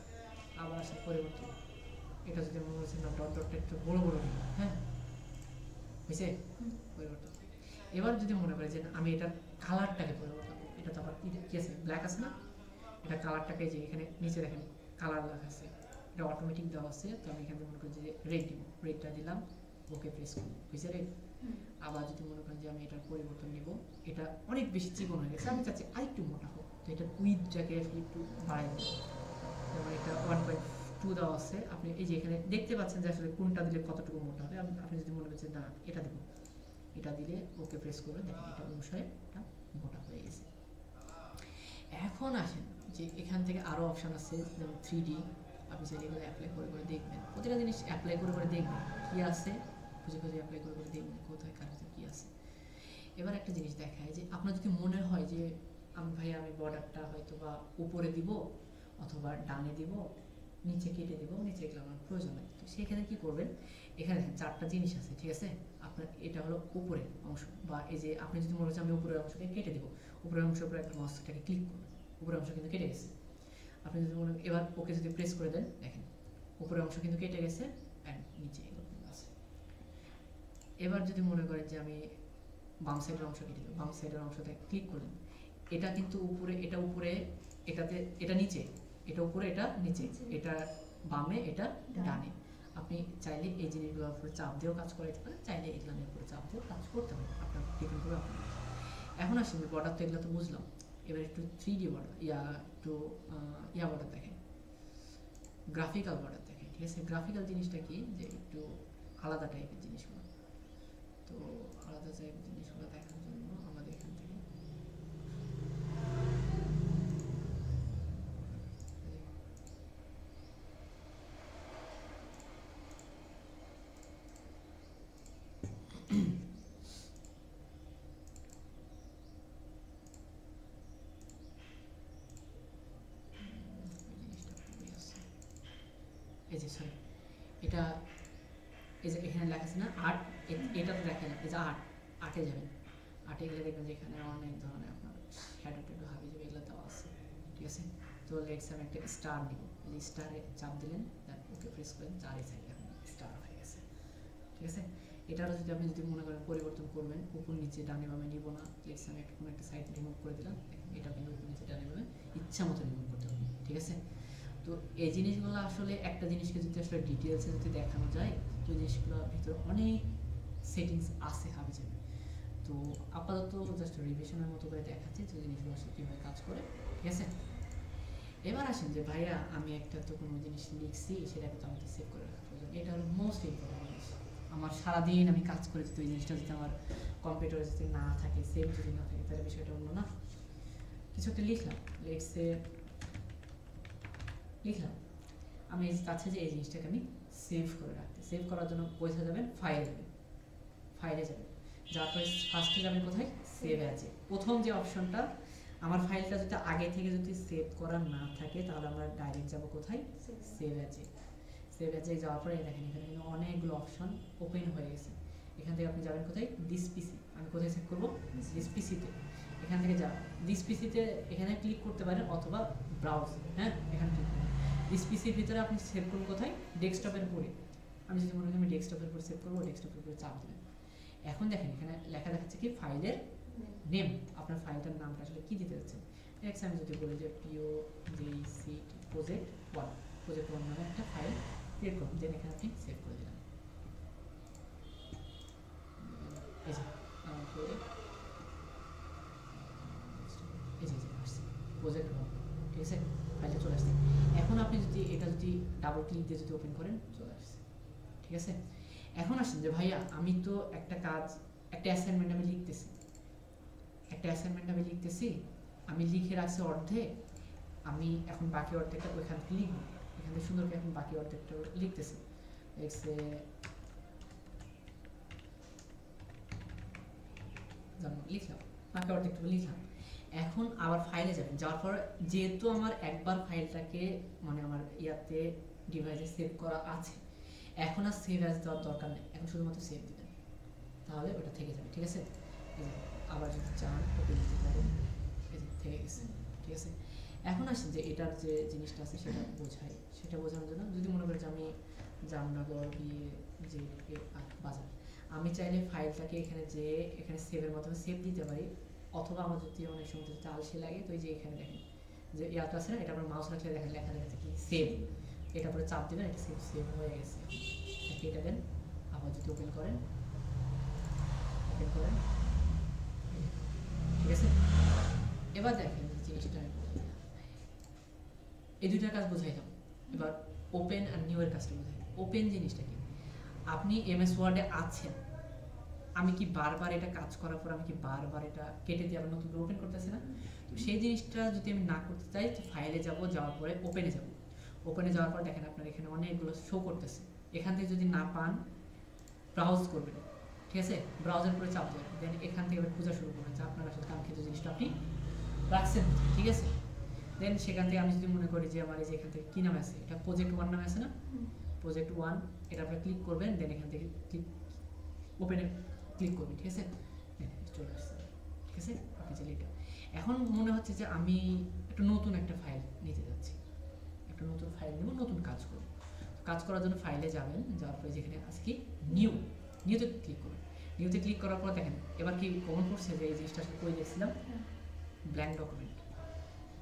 আবার আসলে পরিবর্তন, এটা যদি মনে হচ্ছে না ডট ডটটা একটু বড় বড় দিই, হয়েছে পরিবর্তন। এবার যদি মনে করি যে আমি এটার কালারটাকে পরিবর্তন করবো, এটা তো আবার কি আছে, ব্ল্যাক আছে না, এটা কালারটাকে যে এখানে নিচে দেখেন কালার লেখা আছে, এটা অটোমেটিক দেওয়া আছে। তো আমি এখানে মনে করি যে রেড দিব, রেডটা দিলাম, ওকে প্রেস করি, হয়েছে রেড। আবার যদি মনে করেন যে আমি এটার পরিবর্তন নিব, এটা অনেক বেশি চিকন হয়ে গেছে, আমি চাচ্ছি আরেকটু মোটা হোক, তো এটার উইথটাকে একটু বাড়াই দেবো। যেমন এটা 1.2 দেওয়া আছে, আপনি এই যে এখানে দেখতে পাচ্ছেন যে আসলে কোনটা দিলে কতটুকু মোটা হবে। আপনি যদি মনে করছেন না এটা দেবো, এটা দিলে ওকে প্রেস করবেন, দেখেন এটা অনুসারে এটা মোটা হয়ে গেছে। এখন আসেন যে এখান থেকে আরও অপশান আছে, যেমন 3D, আপনি চাইলে এগুলো অ্যাপ্লাই করে করে দেখবেন, প্রতিটা জিনিস অ্যাপ্লাই করে করে দেখবেন কী আছে, খুঁজে খুঁজে অ্যাপ্লাই করে করে দেখবেন কোথায় কার ভিতরে কী আছে। এবার একটা জিনিস দেখায় যে আপনার যদি মনে হয় যে আমি বর্ডারটা হয়তো বা উপরে দিব অথবা ডানে দিব, নিচে কেটে দেবো, নিচে এগুলো আমার প্রয়োজন নেই, তো সেখানে কী করবেন, এখানে দেখেন 4টা জিনিস আছে। ঠিক আছে, আপনার এটা হলো উপরের অংশ, বা এই যে আপনি যদি মনে হচ্ছে আমি উপরের অংশকে কেটে দেবো, উপরের অংশের উপরে একটা মাউসটাকে ক্লিক করবেন, উপরের অংশ কিন্তু কেটে গেছে। আপনি যদি মনে এবার ওকে যদি প্রেস করে দেন, দেখেন উপরের অংশ কিন্তু কেটে গেছে, অ্যান্ড নিচে আছে। এবার যদি মনে করেন যে আমি বাম সাইডের অংশ কেটে দেবো, বাম সাইডের অংশতে ক্লিক করলেন, এটা কিন্তু উপরে, এটা উপরে, এটাতে এটা নিচে, এটা উপরে, এটা নিচে, এটা বামে, এটা ডানে। আপনি চাইলে এই জিনিসগুলোর উপরে চাপ দিয়েও কাজ করাইতে পারেন, চাইলে এগুলোর উপরে চাপ দিয়েও কাজ করতে পারেন, আপনার ডিপেন্ড করবে আপনার। এখন আসেন যে বর্ডার তো এগুলো তো বুঝলাম, এবার একটু 3D বর্ডার একটু বর্ডার দেখেন, গ্রাফিক্যাল বর্ডার দেখেন। ঠিক আছে, গ্রাফিক্যাল জিনিসটা কি যে একটু আলাদা টাইপের জিনিসগুলো। তো আলাদা টাইপের জিনিসগুলো দেখার জন্য আমাদের এখান থেকে এই যে সরি এটা, এই যে এখানে লেখা আছে না আর্ট, এটা তো দেখেন এই যে আর্টে যাবেন, আর্টে গেলে দেখবেন যে এখানে অনেক ধরনের আপনার শ্যাডো ট্যাডো হাবি যাবে এগুলো দেওয়া আছে। ঠিক আছে, তো লেটস আমি একটা স্টার নিব, এই স্টারে চাপ দিলেন, দেন ওকে প্রেস করেন, চারি সাইডে এখন স্টার হয়ে গেছে। ঠিক আছে, এটারও যদি আপনি যদি মনে করেন পরিবর্তন করবেন, উপর নিচে ডানে বামে নিব না, লেটস আমি একটা কোনো একটা সাইড রিমুভ করে দিলাম, দেখেন এটা কিন্তু উপর নিচে ডানে বামে ইচ্ছা মতো রিমুভ করতে পারবেন। ঠিক আছে, তো এই জিনিসগুলো আসলে একটা জিনিসকে যদি আসলে ডিটেলসে যদি দেখানো যায়, তো জিনিসগুলোর ভিতরে অনেক সেটিংস আছে হাবিজাবি। তো আপাতত জাস্ট রিভিশনের মতো করে দেখাচ্ছি যে জিনিসগুলো আসলে কীভাবে কাজ করে। ঠিক আছে, এবার আসেন যে ভাইয়া আমি একটা তো কোনো জিনিস লিখছি, সেটাকে তো আমাকে সেভ করে রাখা প্রয়োজন, এটা হলো মোস্ট ইম্পর্টেন্ট জিনিস। আমার সারাদিন আমি কাজ করে যদি ওই জিনিসটা যদি আমার কম্পিউটারে যদি না থাকে, সেভ যদি না থাকে, তাহলে বিষয়টা অন্য না। কিছু একটা লিখলাম, লিখলাম আমি চাচ্ছি যে এই জিনিসটাকে আমি সেভ করে রাখতে। সেভ করার জন্য কোথায় যাবেন, ফাইলে যাবেন, যার পরে ফার্স্টে যাবেন কোথায়, সেভ অ্যাজে। প্রথম যে অপশনটা, আমার ফাইলটা যদি আগে থেকে যদি সেভ করা না থাকে, তাহলে আমরা ডাইরেক্ট যাব কোথায়, সেভ অ্যাজে। সেভ অ্যাজে যাওয়ার পরে দেখেন এখানে কিন্তু অনেকগুলো অপশন ওপেন হয়ে গেছে। এখান থেকে আপনি যাবেন কোথায়, দিস পিসি। আমি কোথায় সেভ করবো, দিস পিসিতে। এখান থেকে যা দিস পিসিতে এখানে ক্লিক করতে পারেন, অথবা ব্রাউজ, হ্যাঁ এখানে ক্লিক করুন। দিস পিসির ভিতরে আপনি সেভ করুন কোথায়, ডেস্কটপের উপরে। আমি যদি মনে করি আমি ডেস্কটপের উপরে সেভ করবো, ডেস্কটপের উপরে চাপ দেবেন। এখন দেখেন এখানে লেখা দেখাচ্ছে কি, ফাইলের নেম, আপনার ফাইলটার নামটা আসলে কি দিতে যাচ্ছেন। নেক্সট আমি যদি বলি যে POJCT প্রজেক্ট 1 নামে একটা ফাইল ক্রিয়েট করুন, দেন এখানে আপনি সেভ করে দিলাম। এই যে আমার প্রজেক্ট, এই যে আসছে প্রজেক্ট 1। ঠিক আছে, ফাইলটা চলে আসছে। এখন আপনি যদি এটা যদি ডাবল ক্লিক দিয়ে যদি ওপেন করেন, চলে আসছে। ঠিক আছে, এখন আসেন যে ভাইয়া আমি তো একটা কাজ, একটা অ্যাসাইনমেন্ট আমি লিখতেছি, আমি লিখে রাখছি অর্ধে, আমি এখন বাকি অর্ধেকটা ওইখান থেকে লিখবো, এখান থেকে সুন্দর করে এখন বাকি অর্ধেকটা লিখতেছি। লিখলাম, বাকি অর্ধেকটা লিখলাম। এখন আবার ফাইলে যাবেন, যাওয়ার পর যেহেতু আমার একবার ফাইলটাকে মানে আমার ইয়াতে ডিভাইসে সেভ করা আছে, এখন আর সেভ অ্যাজ দেওয়ার দরকার নেই, এখন শুধুমাত্র সেভ দিবেন, তাহলে ওটা থেকে যাবে। ঠিক আছে, আবার যদি চান ওকে দিতে পারেন, এই যে থেকে গেছে। ঠিক আছে, এখন আসেন যে এটার যে জিনিসটা আছে সেটা বোঝাই, সেটা বোঝানোর জন্য যদি মনে করি যে আমি জামনগর যে বাজার, আমি চাইলে ফাইলটাকে এখানে যে এখানে সেভের মাধ্যমে সেভ দিতে পারি, অথবা আমার যদি অনেক সময় যদি আলসে লাগে, তো এই যে এখানে দেখেন যে ইয়াটা আছে না, এটা আপনার মাউস রাখলে দেখেন লেখা দেখাচ্ছে কি সেভ, এটা পরে চাপ দেবেন, এটা সেভ হয়ে গেছে। এটা দেন, আবার যদি ওপেন করেন, ঠিক আছে। এবার দেখেন জিনিসটা এই দুইটার কাজ বোঝাইলাম, এবার ওপেন আর নিউ এর কাজটা বোঝাই। ওপেন জিনিসটা কি, আপনি MS ওয়ার্ডে আছেন, আমি কি বারবার এটা কাজ করার পর আমি কি বারবার এটা কেটে দিয়ে আবার নতুন করে ওপেন করতেছি না? তো সেই জিনিসটা যদি আমি না করতে চাই, তো ফাইলে যাব, যাওয়ার পরে ওপেনে যাব। ওপেনে যাওয়ার পর দেখেন আপনার এখানে অনেকগুলো শো করতেছে, এখান থেকে যদি না পান ব্রাউজ করবেন। ঠিক আছে, ব্রাউজার করে চাপ দেবেন, দেন এখান থেকে এবার খোঁজা শুরু করবেন যে আপনার আসলে কাঙ্ক্ষিত জিনিসটা আপনি রাখছেন। ঠিক আছে, দেন সেখান থেকে আমি যদি মনে করি যে আমার এই যে এখান থেকে কী নামে আছে, এটা প্রজেক্ট 1 নামে আছে না, প্রজেক্ট 1, এটা আপনি ক্লিক করবেন, দেন এখান থেকে ওপেনে ক্লিক করবেন। ঠিক আছে, চলে আসছে। ঠিক আছে, আপনি চাইলে এটা। এখন মনে হচ্ছে যে আমি একটা নতুন একটা ফাইল নিতে যাচ্ছি, একটা নতুন ফাইল নেব, নতুন কাজ করব। কাজ করার জন্য ফাইলে যাবেন, যাওয়ার পরে যেখানে আছে কি নিউতে ক্লিক করবেন। নিউতে ক্লিক করার পর দেখেন এবার কি কমন করছে যে এই জিনিসটা আসলে করে দেখছিলাম, ব্ল্যাঙ্ক ডকুমেন্ট,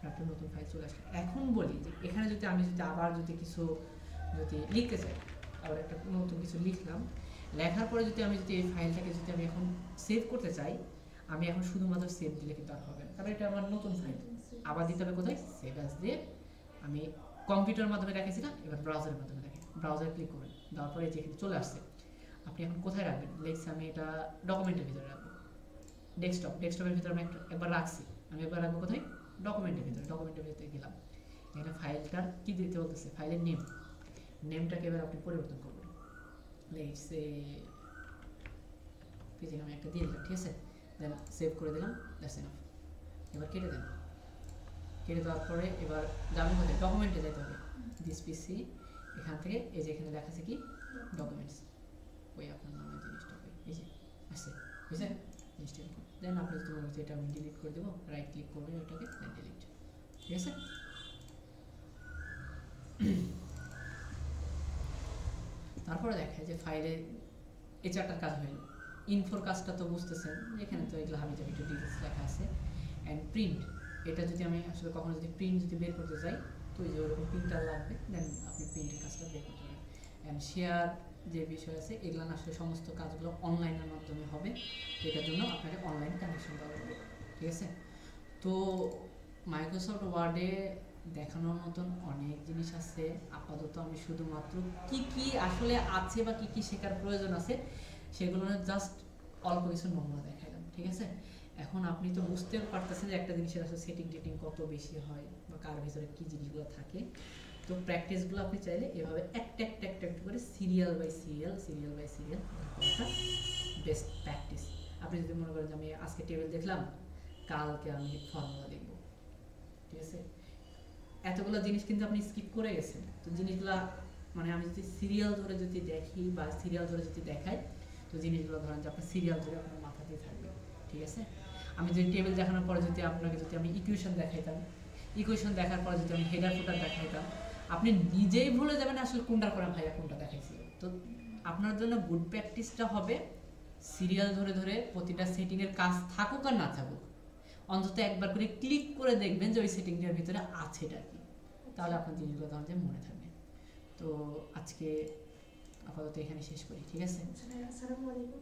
একটা নতুন ফাইল চলে আসলো। এখন বলি যে এখানে যদি আমি যদি আবার যদি কিছু যদি লিখতে চাই, আবার একটা নতুন কিছু লিখলাম, লেখার পরে যদি আমি এই ফাইলটাকে যদি আমি এখন সেভ করতে চাই, আমি এখন শুধুমাত্র সেভ দিলে কিন্তু আর হবে না, কারণ এটা আমার নতুন ফাইল। আবার দিতে হবে কোথায়, সেভ অ্যাজ দিয়ে আমি কম্পিউটারের মাধ্যমে রেখেছিলাম, এবার ব্রাউজারের মাধ্যমে দেখেন, ব্রাউজার ক্লিক করবেন, দেওয়ার পরে যেখানে চলে আসছে, আপনি এখন কোথায় রাখবেন, লেখছি আমি এটা ডকুমেন্টের ভিতরে রাখবো, ডেস্কটপের ভিতরে আমি একবার রাখছি, আমি একবার রাখবো কোথায়, ডকুমেন্টের ভিতরে গেলাম, এখানে ফাইলটার কি দিতে বলতেছে, ফাইলের নেমটাকে এবার আপনি পরিবর্তন করবেন, লেটসে পেজে আমি একটা দিয়ে দিলাম, ঠিক আছে, দেন সেভ করে দিলাম, দ্যাটস এনাফ। এবার কেটে দেন, কেটে দেওয়ার পরে এবার যাবেন কোথায়, ডকুমেন্টে যেতে হবে, দিস পিসি, এখান থেকে এই যে এখানে লেখা আছে কি ডকুমেন্টস, ওই আপনার নামের জিনিসটা এই যে আসছে, বুঝছেন জিনিসটা, দেন আপনি যদি মনে হচ্ছে এটা আমি ডিলিট করে দেবো, রাইট ক্লিক করবেন ওইটাকে, দেন ডিলিট, ঠিক আছে। তারপরে দেখায় যে ফাইলে এই চারটার কাজ হলো, ইনফোর কাজটা তো বুঝতেছেন, এখানে তো এগুলো হাবি জাবি একটু ডিটেলস লেখা আছে, অ্যান্ড প্রিন্ট, এটা যদি আমি আসলে কখনো যদি প্রিন্ট যদি বের করতে চাই, তো ওই যে ওরকম প্রিন্টার লাগবে, দেন আপনি প্রিন্টের কাজটা বের করতে পারেন। অ্যান্ড শেয়ার যে বিষয় আছে, এগুলো আসলে সমস্ত কাজগুলো অনলাইনের মাধ্যমে হবে, তো এটার জন্য আপনাকে অনলাইন কানেকশন দেওয়া লাগবে, ঠিক আছে। তো মাইক্রোসফট ওয়ার্ডে দেখানোর মতন অনেক জিনিস আছে, আপাতত আমি শুধুমাত্র কি কি আসলে আছে বা কি কি শেখার প্রয়োজন আছে সেগুলো জাস্ট অল্প কিছু নমুনা দেখাইলাম, ঠিক আছে। এখন আপনি তো বুঝতে পারতেছেন যে একটা জিনিসের আসলে সেটিং টেটিং কত বেশি হয় বা কার ভিতরে কি জিনিসগুলো থাকে। তো প্র্যাকটিসগুলো আপনি চাইলে এভাবে একটা করে সিরিয়াল বাই সিরিয়াল একটা বেস্ট প্র্যাকটিস। আপনি যদি মনে করেন যে আমি আজকে টেবিল দেখলাম, কালকে আমি ফর্মুলা দেখব, ঠিক আছে, এতগুলো জিনিস কিন্তু আপনি স্কিপ করে গেছেন। তো জিনিসগুলা মানে আমি যদি সিরিয়াল ধরে যদি দেখি বা সিরিয়াল ধরে যদি দেখাই, তো জিনিসগুলো ধরেন যে আপনার সিরিয়াল ধরে আপনার মাথাতেই থাকবে, ঠিক আছে। আমি যদি টেবিল দেখানোর পরে যদি আপনাকে যদি আমি ইকুয়েশন দেখাইতাম, ইকুয়েশন দেখার পরে যদি আমি হেডার ফুটার দেখাইতাম, আপনি নিজেই ভুলে যাবেন আসলে কোনটার পরে ভাইয়া কোনটা দেখাইছিল। তো আপনার জন্য গুড প্র্যাকটিসটা হবে সিরিয়াল ধরে ধরে প্রতিটা সেটিংয়ের কাজ থাকুক আর না থাকুক, অন্তত একবার করে ক্লিক করে দেখবেন যে ওই সেটিংটার ভিতরে আছেটা কি, তাহলে আপনার জিনিসগুলো তখন যে মনে থাকবে। তো আজকে আপাতত এখানে শেষ করি, ঠিক আছে। আসসালামু আলাইকুম।